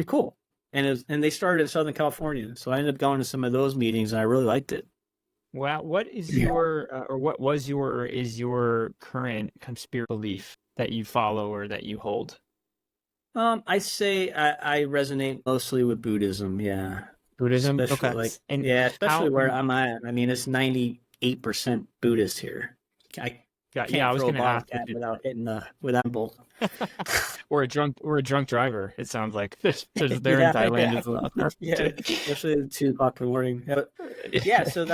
cool. And they started in Southern California. So I ended up going to some of those meetings and I really liked it. Wow. What is what was your or is your current conspiracy belief that you follow or that you hold? I say I resonate mostly with Buddhism. Yeah. Buddhism? Especially especially where I'm at. I mean, it's 98% Buddhist here. I was going to ask without hitting with Apple. or a drunk driver. It sounds like there's there in Thailand as well. Especially at 2:00 in the morning. So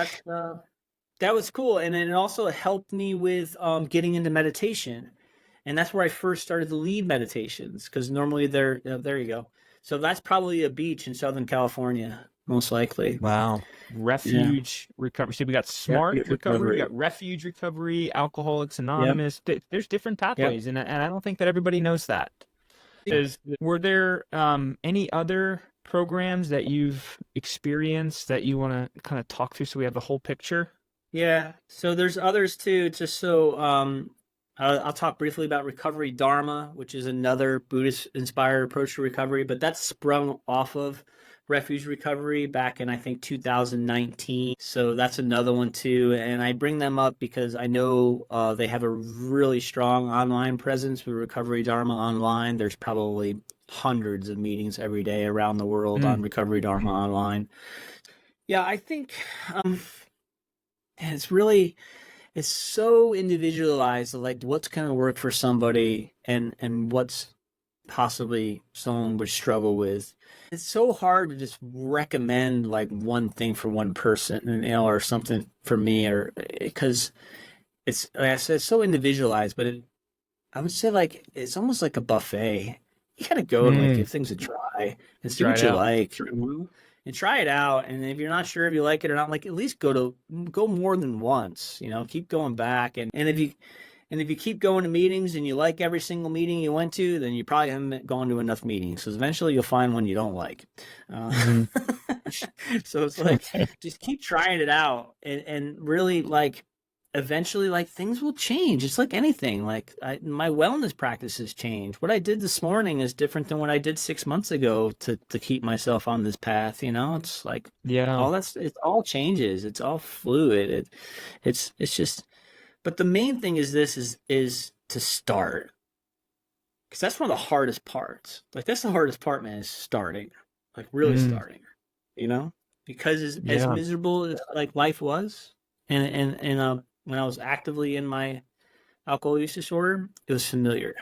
that was cool, and it also helped me with getting into meditation, and that's where I first started to lead meditations because normally there you go. So that's probably a beach in Southern California. Most likely. Wow. Refuge Recovery. So we got Smart Recovery, we got Refuge Recovery, Alcoholics Anonymous. There's different pathways, and I don't think that everybody knows that. Were there any other programs that you've experienced that you want to kind of talk through so we have the whole picture? Yeah. So there's others too. Just so I'll talk briefly about Recovery Dharma, which is another Buddhist-inspired approach to recovery, but that's sprung off of Refuge Recovery back in, I think, 2019. So that's another one too. And I bring them up because I know they have a really strong online presence with Recovery Dharma online. There's probably hundreds of meetings every day around the world on Recovery Dharma online. Yeah, I think it's really, it's so individualized, like what's going to work for somebody and what's possibly someone would struggle with. It's so hard to just recommend like one thing for one person, or something for me, or because it's, like I said, it's so individualized. But I would say like it's almost like a buffet. You gotta go and like give things a try and see what you like, and try it out. And if you're not sure if you like it or not, like at least go more than once. Keep going back, and if you keep going to meetings and you like every single meeting you went to, then you probably haven't gone to enough meetings. So eventually you'll find one you don't like. So it's like, just keep trying it out, and really like, eventually like things will change. It's like anything. Like my wellness practices change. What I did this morning is different than what I did 6 months ago to keep myself on this path. It's like, it all changes. It's all fluid. It's just. But the main thing is to start, because that's one of the hardest parts. Like that's the hardest part, man, is starting, like really starting. Because as miserable as like life was, and when I was actively in my alcohol use disorder, it was familiar,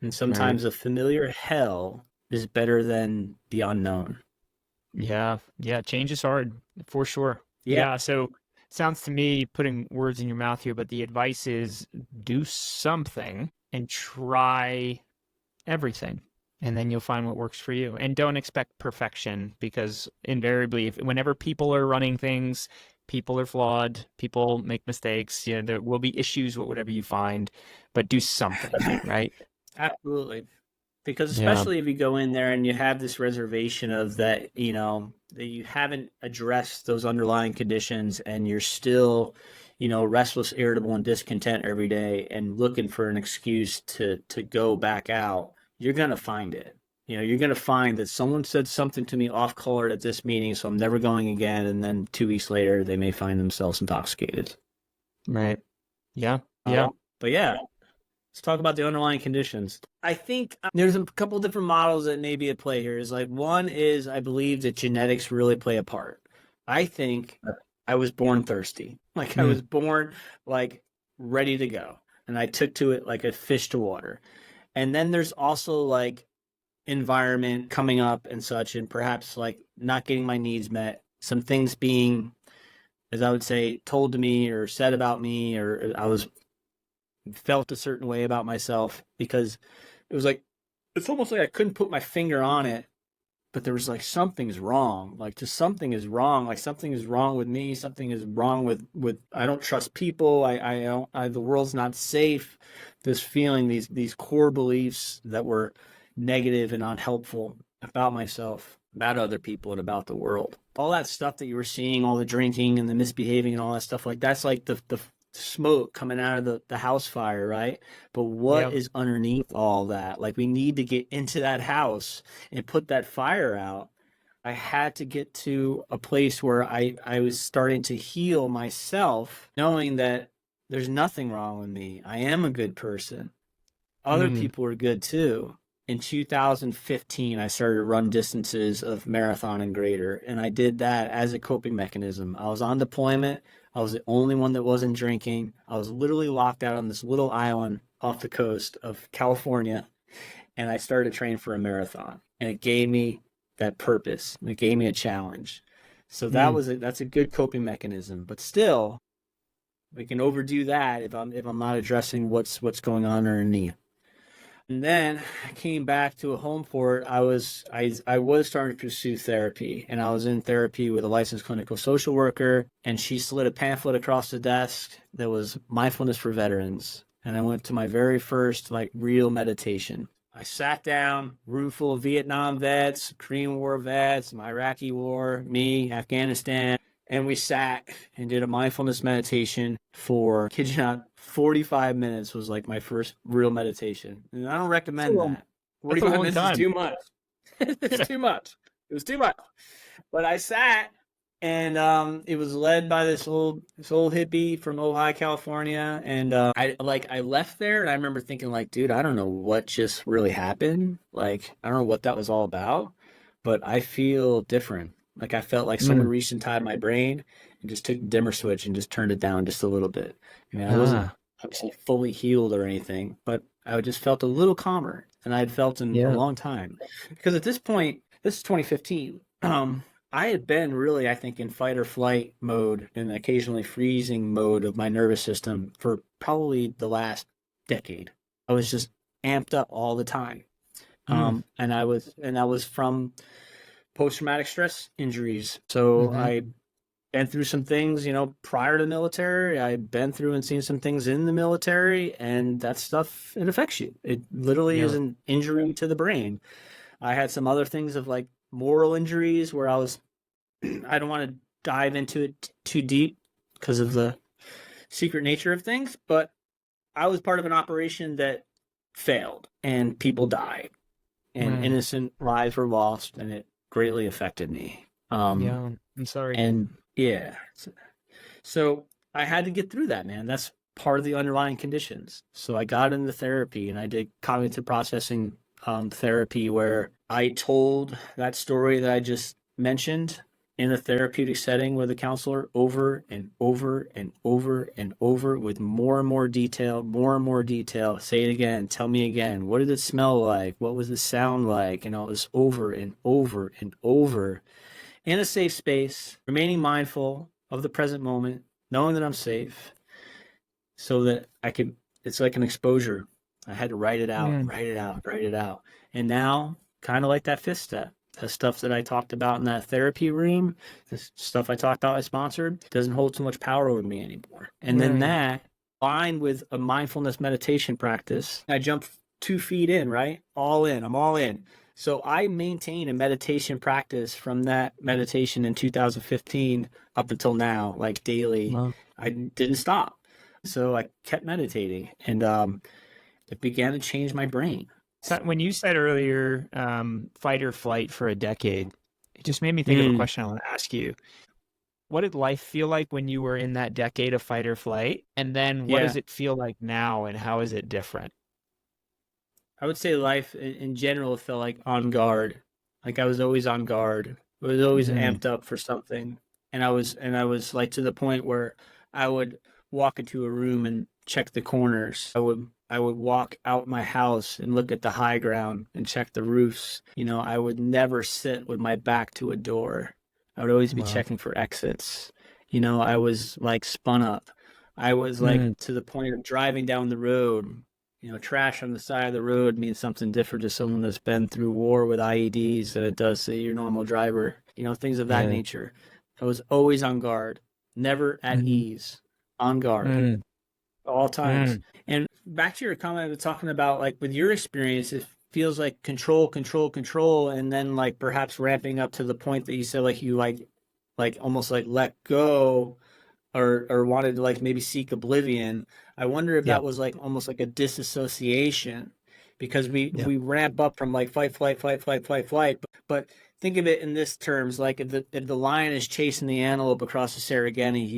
and sometimes a familiar hell is better than the unknown. Yeah, change is hard for sure. Yeah, so. Sounds to me, putting words in your mouth here, but the advice is do something and try everything, and then you'll find what works for you. And don't expect perfection, because invariably, whenever people are running things, people are flawed, people make mistakes. There will be issues with whatever you find, but do something, right? Absolutely. Because especially if you go in there and you have this reservation of that, that you haven't addressed those underlying conditions, and you're still, restless, irritable, and discontent every day and looking for an excuse to go back out, you're going to find it. You're going to find that someone said something to me off color at this meeting, so I'm never going again. And then 2 weeks later, they may find themselves intoxicated. Right. Yeah. But yeah. Let's talk about the underlying conditions. I think there's a couple different models that may be at play here. Is like, one is, I believe that genetics really play a part. I think I was born thirsty. Like I was born like ready to go, and I took to it like a fish to water. And then there's also like environment coming up and such, and perhaps like not getting my needs met. Some things being, as I would say, told to me or said about me, or I was felt a certain way about myself, because it was like, it's almost like I couldn't put my finger on it, but there was like, something's wrong. Like just something is wrong. Like something is wrong with me. Something is wrong with I don't trust people. I don't, the world's not safe. This feeling, these core beliefs that were negative and unhelpful about myself, about other people, and about the world. All that stuff that you were seeing, all the drinking and the misbehaving and all that stuff, like that's like the smoke coming out of the house fire, right? But what is underneath all that? Like, we need to get into that house and put that fire out. I had to get to a place where I was starting to heal myself, knowing that there's nothing wrong with me. I am a good person. Other people are good too. In 2015, I started to run distances of marathon and greater, and I did that as a coping mechanism. I was on deployment. I was the only one that wasn't drinking. I was literally locked out on this little island off the coast of California, and I started to train for a marathon, and it gave me that purpose. It gave me a challenge. So that's a good coping mechanism. But still, we can overdo that if I'm not addressing what's going on underneath. And then I came back to a home for it. I was starting to pursue therapy, and I was in therapy with a licensed clinical social worker, and she slid a pamphlet across the desk that was mindfulness for veterans. And I went to my very first like real meditation. I sat down, room full of Vietnam vets, Korean War vets, Iraqi War, me, Afghanistan. And we sat and did a mindfulness meditation for, kid you not, 45 minutes was like my first real meditation. And I don't recommend that. 45 minutes is too much. It's too much. was too much. But I sat, and it was led by this old hippie from Ojai, California. And I left there, and I remember thinking, like, dude, I don't know what just really happened. Like, I don't know what that was all about, but I feel different. Like, I felt like someone reached inside my brain and just took the dimmer switch and just turned it down just a little bit. I mean, I wasn't obviously fully healed or anything, but I just felt a little calmer than I had felt in a long time. Because at this point, this is 2015. I had been really, I think, in fight or flight mode and occasionally freezing mode of my nervous system for probably the last decade. I was just amped up all the time. And I was from post-traumatic stress injuries. So I'd been through some things, prior to the military. I'd been through and seen some things in the military, and that stuff, it affects you. It literally is an injury to the brain. I had some other things of like moral injuries where I don't want to dive into it too deep because of the secret nature of things, but I was part of an operation that failed and people died and innocent lives were lost, and it greatly affected me. I'm sorry. And so I had to get through that, man. That's part of the underlying conditions. So I got into therapy, and I did cognitive processing therapy, where I told that story that I just mentioned in a therapeutic setting with a counselor over and over and over and over, with more and more detail. Say it again. Tell me again. What did it smell like? What was the sound like? It was over and over and over in a safe space, remaining mindful of the present moment, knowing that I'm safe, so that it's like an exposure. I had to write it out. And now, kind of like that fifth step, the stuff that I talked about in that therapy room, the stuff I talked about I sponsored, doesn't hold so much power over me anymore. And then that, combined with a mindfulness meditation practice, I jump 2 feet in, right? All in. I'm all in. So I maintain a meditation practice from that meditation in 2015 up until now, like daily. Wow. I didn't stop. So I kept meditating, and it began to change my brain. So when you said earlier, fight or flight for a decade, it just made me think of a question I want to ask you. What did life feel like when you were in that decade of fight or flight? And then what does it feel like now, and how is it different? I would say life in general felt like on guard. Like I was always on guard. I was always amped up for something. And I was like to the point where I would walk into a room and check the corners. I would walk out my house and look at the high ground and check the roofs. I would never sit with my back to a door. I would always be checking for exits. I was like spun up. I was like to the point of driving down the road. Trash on the side of the road means something different to someone that's been through war with IEDs than it does to your normal driver. Things of that nature. I was always on guard, never at ease, on guard, all times. And back to your comment of talking about, like, with your experience, it feels like control, and then like perhaps ramping up to the point that you said, like, you like almost like let go or wanted to like maybe seek oblivion. I wonder if that was like almost like a disassociation, because we ramp up from like fight, but think of it in this terms, like if the lion is chasing the antelope across the Serengeti,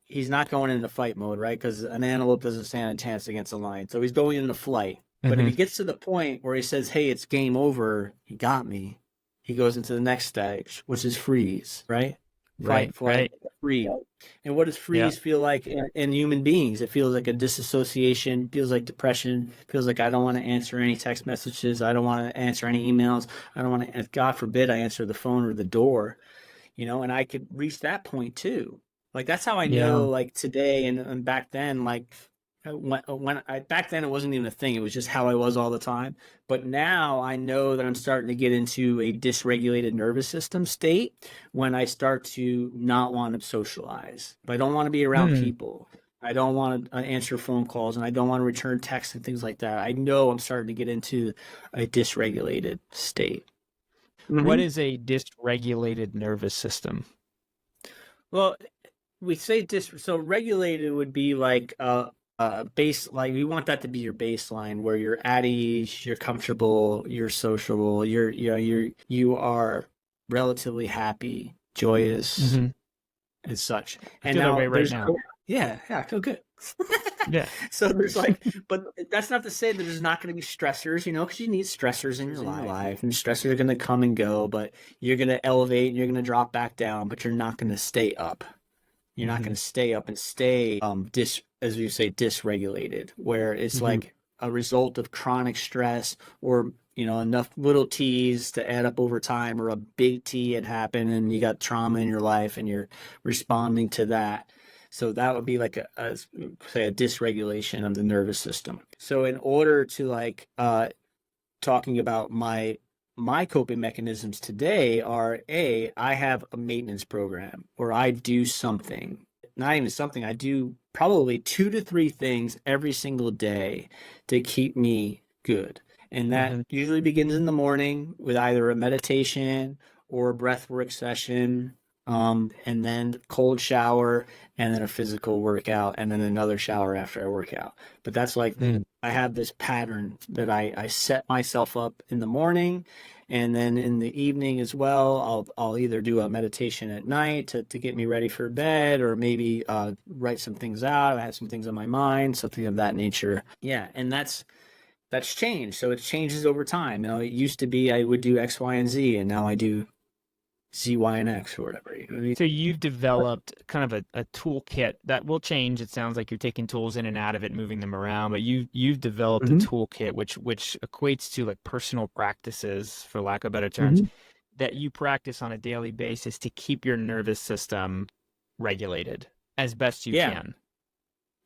he's not going into fight mode, right? Because an antelope doesn't stand a chance against a lion, so he's going into flight. But if he gets to the point where he says, hey, it's game over, he got me, he goes into the next stage, which is freeze, right? Fight, flight, freeze. And what does freeze feel like in human beings? It feels like a disassociation, feels like depression, feels like I don't want to answer any text messages, I don't want to answer any emails, I don't want to, God forbid I answer the phone or the door, and I could reach that point too. Like, that's how I know, like, today and back then, like, back then it wasn't even a thing. It was just how I was all the time. But now I know that I'm starting to get into a dysregulated nervous system state when I start to not want to socialize. But I don't want to be around people. I don't want to answer phone calls, and I don't want to return texts and things like that. I know I'm starting to get into a dysregulated state. What is a dysregulated nervous system? Well, we say so regulated would be like base, like we want that to be your baseline, where you're at ease, you're comfortable, you're sociable, you are relatively happy, joyous, Mm-hmm. and such. I And feel that now way right there's, now. yeah, I feel good. Yeah. So there's like, but that's not to say that there's not going to be stressors, because you need stressors in your life, and stressors are going to come and go, but you're going to elevate and you're going to drop back down, but you're not going to stay up. You're not going to stay up and stay, as you say, dysregulated, where it's like a result of chronic stress or, enough little T's to add up over time, or a big T had happened and you got trauma in your life and you're responding to that. So that would be like say a dysregulation of the nervous system. So in order to talking about my coping mechanisms today are I have a maintenance program, or I do something, not even something, I do probably 2 to 3 things every single day to keep me good. And that usually begins in the morning with either a meditation or a breathwork session, and then cold shower, and then a physical workout, and then another shower after I work out. But that's like I have this pattern that I set myself up in the morning, and then in the evening as well. I'll either do a meditation at night to get me ready for bed, or maybe write some things out. I have some things on my mind, something of that nature. Yeah, and that's changed. So it changes over time. It used to be I would do X, Y, and Z, and now I do Z, Y, and X, or whatever. So you've developed kind of a toolkit that will change. It sounds like you're taking tools in and out of it, moving them around, but you've developed a toolkit which equates to like personal practices, for lack of better terms, that you practice on a daily basis to keep your nervous system regulated as best you can.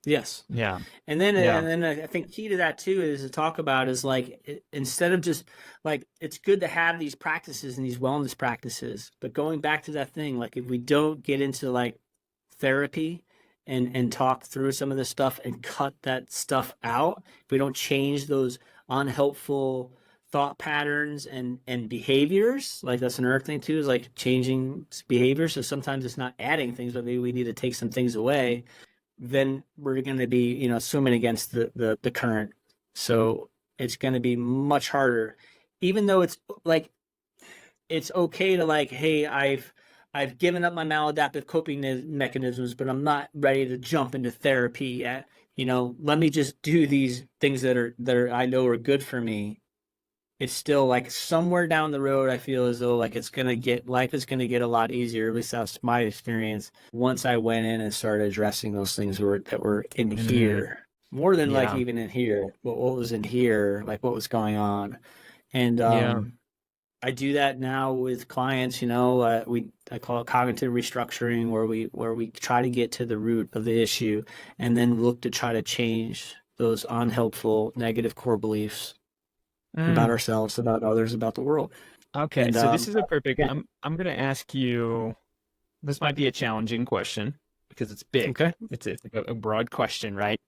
Yes. Yeah. And then I think key to that too is to talk about is like, instead of just like, it's good to have these practices and these wellness practices, but going back to that thing, like if we don't get into like therapy and talk through some of this stuff and cut that stuff out, if we don't change those unhelpful thought patterns and behaviors, like that's another thing too, is like changing behaviors. So sometimes it's not adding things, but maybe we need to take some things away. Then we're going to be, swimming against the current. So it's going to be much harder, even though it's like, it's okay to like, hey, I've given up my maladaptive coping mechanisms, but I'm not ready to jump into therapy yet. Let me just do these things that are I know are good for me. It's still like somewhere down the road, I feel as though like life is gonna get a lot easier. At least that's my experience. Once I went in and started addressing those things that were in here, more than like even in here, what was in here, like what was going on, and I do that now with clients. I call it cognitive restructuring, where we try to get to the root of the issue and then look to try to change those unhelpful negative core beliefs about ourselves, about others, about the world. Okay, so this is a perfect. I'm going to ask you. This might be a challenging question because it's big. Okay, it's a broad question, right?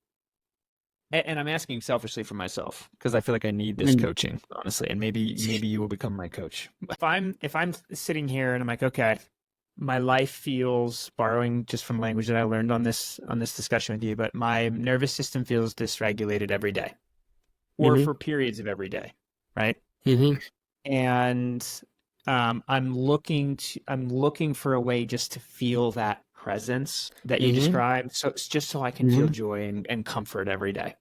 And I'm asking selfishly for myself because I feel like I need this coaching, honestly. And maybe you will become my coach. If I'm sitting here and I'm like, okay, my life feels, borrowing just from language that I learned on this discussion with you, but my nervous system feels dysregulated every day, or for periods of every day, right? And I'm looking for a way just to feel that presence that you described. So it's just so I can feel joy and comfort every day.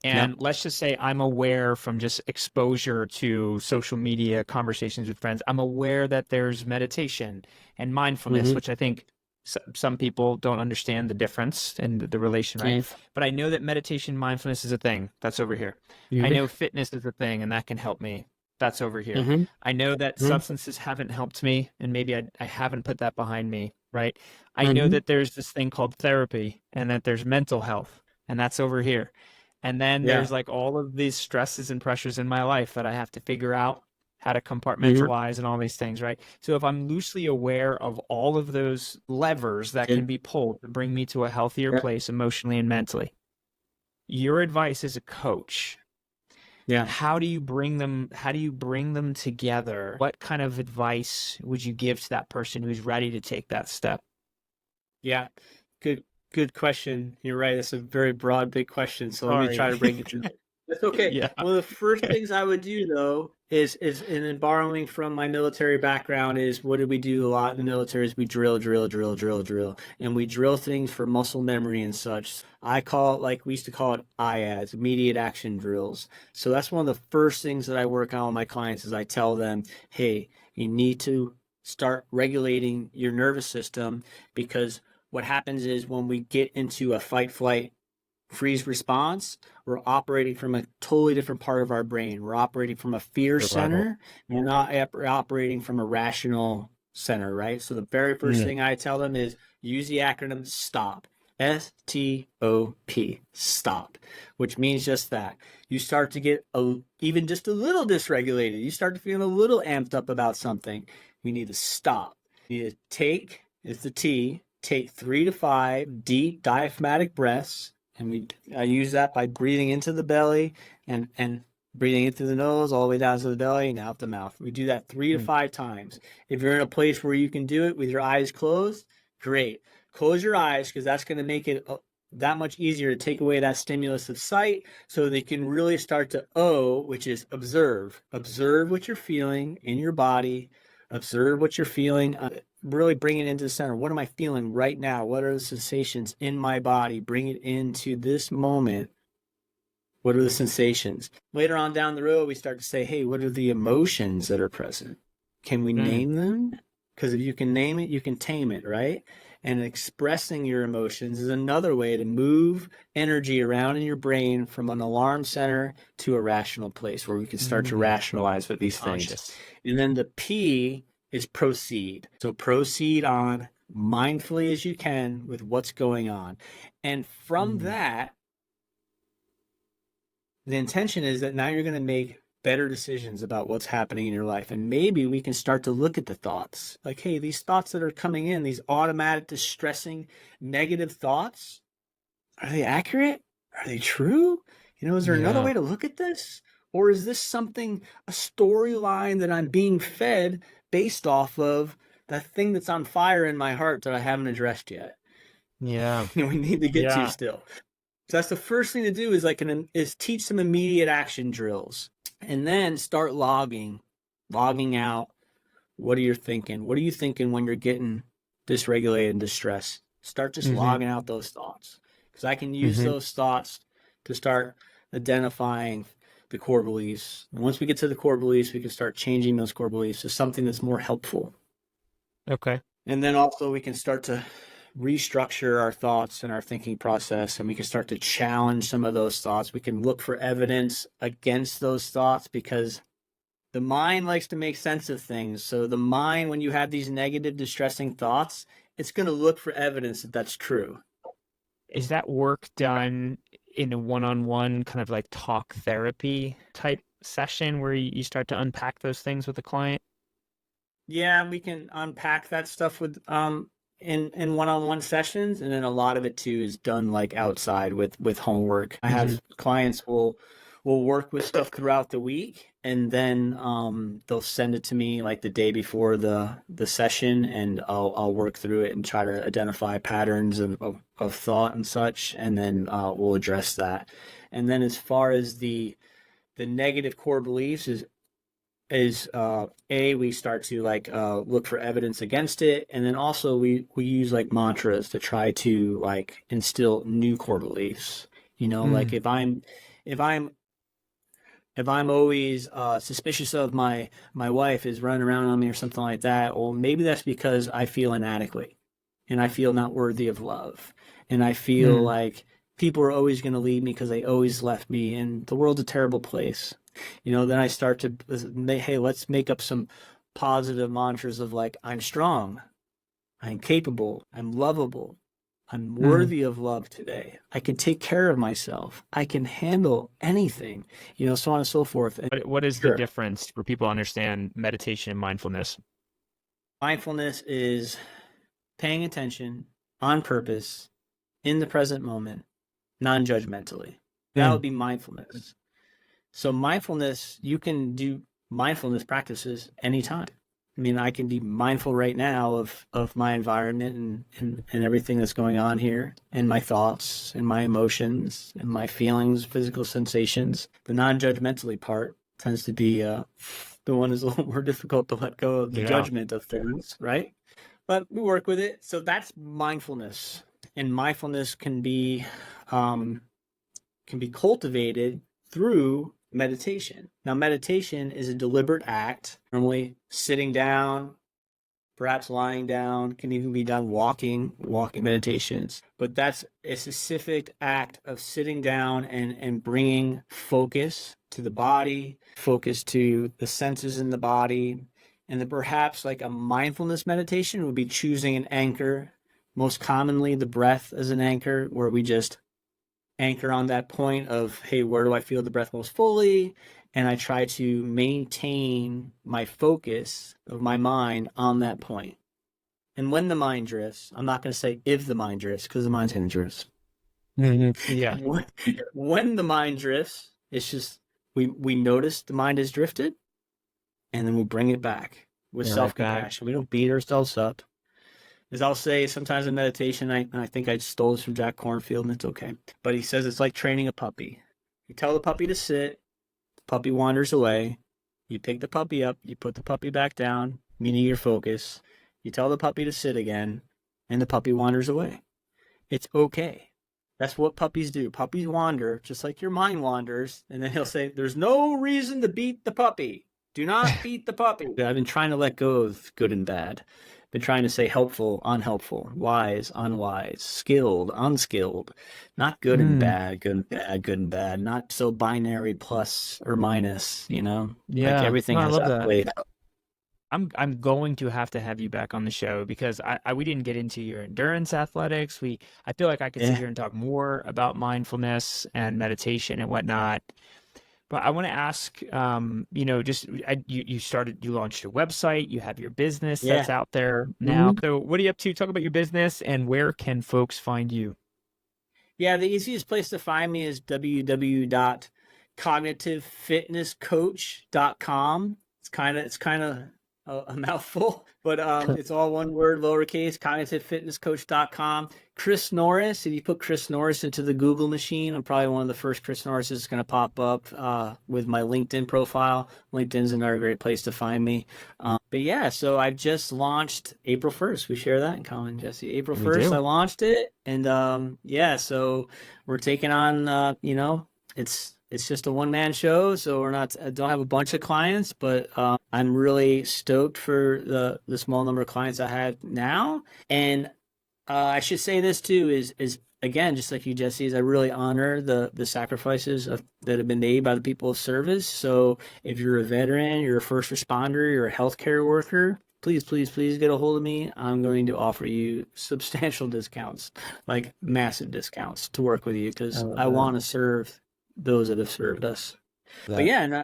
And let's just say I'm aware from just exposure to social media, conversations with friends, I'm aware that there's meditation and mindfulness, which I think some people don't understand the difference and the relation, right? But I know that meditation, mindfulness is a thing. That's over here. I know fitness is a thing, and that can help me. That's over here. I know that substances haven't helped me, and maybe I haven't put that behind me, right? I know that there's this thing called therapy, and that there's mental health, and that's over here. And then there's like all of these stresses and pressures in my life that I have to figure out how to compartmentalize and all these things, right? So if I'm loosely aware of all of those levers that can be pulled to bring me to a healthier place emotionally and mentally, your advice as a coach, how do you bring them together? What kind of advice would you give to that person who's ready to take that step? Yeah, good question. You're right. It's a very broad, big question. So let me try to break it down. That's okay. Yeah. One of the first things I would do though is and then borrowing from my military background is what did we do a lot in the military is we drill, and we drill things for muscle memory and such. I call it like we used to call it IADs, immediate action drills. So that's one of the first things that I work on with my clients is I tell them, hey, you need to start regulating your nervous system because what happens is when we get into a fight, flight, freeze response, we're operating from a totally different part of our brain. We're operating from a fear center. We're not operating from a rational center, right? So the very first thing I tell them is use the acronym STOP. STOP, stop, which means just that. You start to get even just a little dysregulated. You start to feel a little amped up about something. You need to stop. You need to take, is the T, take 3 to 5 deep diaphragmatic breaths. And I use that by breathing into the belly and breathing in through the nose all the way down to the belly and out the mouth. We do that 3 to 5 times. If you're in a place where you can do it with your eyes closed, great. Close your eyes because that's going to make it that much easier to take away that stimulus of sight so they can really start to O, which is observe. Observe what you're feeling in your body. Observe what you're feeling. Really bring it into the center. What am I feeling right now? What are the sensations in my body? Bring it into this moment. What are the sensations? Later on down the road, we start to say, hey, what are the emotions that are present? Can we name them? Because if you can name it, you can tame it, right? And expressing your emotions is another way to move energy around in your brain from an alarm center to a rational place where we can start to rationalize with these things. And then the P is proceed. So proceed on mindfully as you can with what's going on. And from that, the intention is that now you're going to make better decisions about what's happening in your life. And maybe we can start to look at the thoughts. Like, hey, these thoughts that are coming in, these automatic, distressing, negative thoughts, are they accurate? Are they true? You know, is there another way to look at this? Or is this something, a storyline that I'm being fed based off of that thing that's on fire in my heart that I haven't addressed yet? Yeah. We need to get to still. So that's the first thing to do is teach some immediate action drills. And then start logging out. What are you thinking? What are you thinking when you're getting dysregulated and distressed? Start just logging out those thoughts. Because I can use those thoughts to start identifying the core beliefs. And once we get to the core beliefs, we can start changing those core beliefs to something that's more helpful. Okay. And then also we can start to restructure our thoughts and our thinking process, and we can start to challenge some of those thoughts. We can look for evidence against those thoughts because the mind likes to make sense of things. So the mind, when you have these negative, distressing thoughts, it's going to look for evidence that that's true. Is that work done in a one-on-one kind of like talk therapy type session where you start to unpack those things with the client? Yeah, we can unpack that stuff with in one-on-one sessions, and then a lot of it too is done like outside with homework. I have clients will work with stuff throughout the week, and then they'll send it to me like the day before the session, and I'll work through it and try to identify patterns of thought and such, and then we'll address that. And then as far as the negative core beliefs is we start to like look for evidence against it, and then also we use like mantras to try to like instill new core beliefs. You know, like if I'm always suspicious of my wife is running around on me or something like that, well, maybe that's because I feel inadequate and I feel not worthy of love, and I feel like people are always going to leave me because they always left me, and the world's a terrible place. You know, then I start to, hey, let's make up some positive mantras of like, I'm strong, I'm capable, I'm lovable, I'm worthy of love today. I can take care of myself. I can handle anything, you know, so on and so forth. What is the difference for people to understand meditation and mindfulness? Mindfulness is paying attention on purpose in the present moment, non-judgmentally. That would be mindfulness. So mindfulness, you can do mindfulness practices anytime. I mean, I can be mindful right now of my environment and everything that's going on here, and my thoughts and my emotions and my feelings, physical sensations. The non-judgmentally part tends to be the one that's a little more difficult to let go of the judgment of things, right? But we work with it. So that's mindfulness, and mindfulness can be cultivated through meditation. Now, meditation is a deliberate act, normally sitting down, perhaps lying down, can even be done walking meditations. But that's a specific act of sitting down and bringing focus to the body, focus to the senses in the body. And then perhaps like a mindfulness meditation would be choosing an anchor, most commonly the breath as an anchor, where we just anchor on that point of, hey, where do I feel the breath most fully? And I try to maintain my focus of my mind on that point. And when the mind drifts, I'm not going to say if the mind drifts, because the mind's going to drift. Yeah. When the mind drifts, it's just we notice the mind has drifted, and then we bring it back with self-compassion. We don't beat ourselves up. As I'll say, sometimes in meditation, I think I stole this from Jack Kornfield, and it's okay. But he says it's like training a puppy. You tell the puppy to sit, the puppy wanders away. You pick the puppy up, you put the puppy back down, meaning your focus. You tell the puppy to sit again, and the puppy wanders away. It's okay. That's what puppies do. Puppies wander, just like your mind wanders, and then he'll say, there's no reason to beat the puppy. Do not beat the puppy. I've been trying to let go of good and bad. Been trying to say helpful, unhelpful, wise, unwise, skilled, unskilled, not good and bad, good and bad, good and bad, not so binary plus or minus, you know? Yeah. Like everything has that way. I'm going to have you back on the show because we didn't get into your endurance athletics. I feel like I could sit here and talk more about mindfulness and meditation and whatnot. But I want to ask, you launched a website, you have your business that's out there now. So what are you up to? Talk about your business and where can folks find you? Yeah, the easiest place to find me is www.cognitivefitnesscoach.com. It's kind of a mouthful, but it's all one word, lowercase, cognitivefitnesscoach.com. Chris Norris, if you put Chris Norris into the Google machine, I'm probably one of the first Chris Norris is going to pop up with my LinkedIn profile. LinkedIn's another great place to find me. But yeah, so I just launched April 1st. We share that in common, Jesse. April 1st, I launched it. And so we're taking on, it's just a one-man show, so I don't have a bunch of clients, but I'm really stoked for the small number of clients I have now. And I should say this too, is again, just like you, Jesse, is I really honor the sacrifices that have been made by the people of service. So if you're a veteran, you're a first responder, you're a healthcare worker, please get a hold of me. I'm going to offer you substantial discounts, like massive discounts to work with you, because I want to serve those that have served us. But yeah, and I'm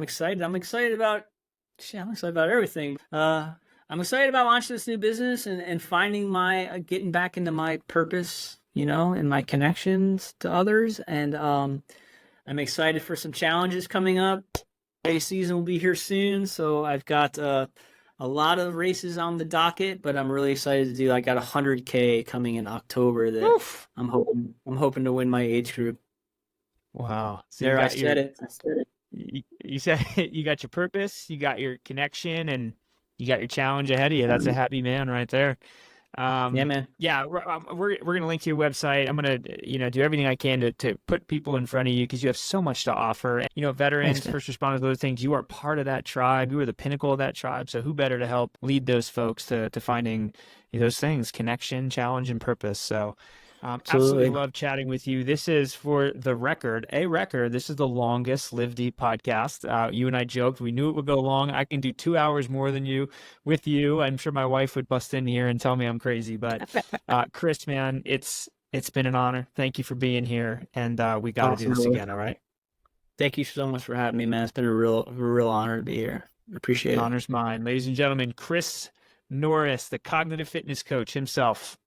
excited. I'm excited about everything. I'm excited about launching this new business and finding getting back into my purpose, and my connections to others. And I'm excited for some challenges coming up. Race season will be here soon, so I've got a lot of races on the docket, but I'm really excited to do. I got 100K coming in October that I'm hoping to win my age group. Wow. So I said it. You said you got your purpose, you got your connection, and you got your challenge ahead of you. That's a happy man right there. Yeah, man. Yeah, we're gonna link to your website. I'm gonna do everything I can to put people in front of you because you have so much to offer. Veterans, first responders, those things. You are part of that tribe. You are the pinnacle of that tribe. So who better to help lead those folks to finding those things: connection, challenge, and purpose. So. Absolutely love chatting with you. This is, for the record, this is the longest Live Deep podcast. You and I joked, we knew it would go long. I can do 2 hours more than you with you. I'm sure my wife would bust in here and tell me I'm crazy. But Chris, man, it's been an honor. Thank you for being here. And we got to do this again, all right? Thank you so much for having me, man. It's been a real honor to be here. Appreciate it. Honor's mine. Ladies and gentlemen, Chris Norris, the cognitive fitness coach himself.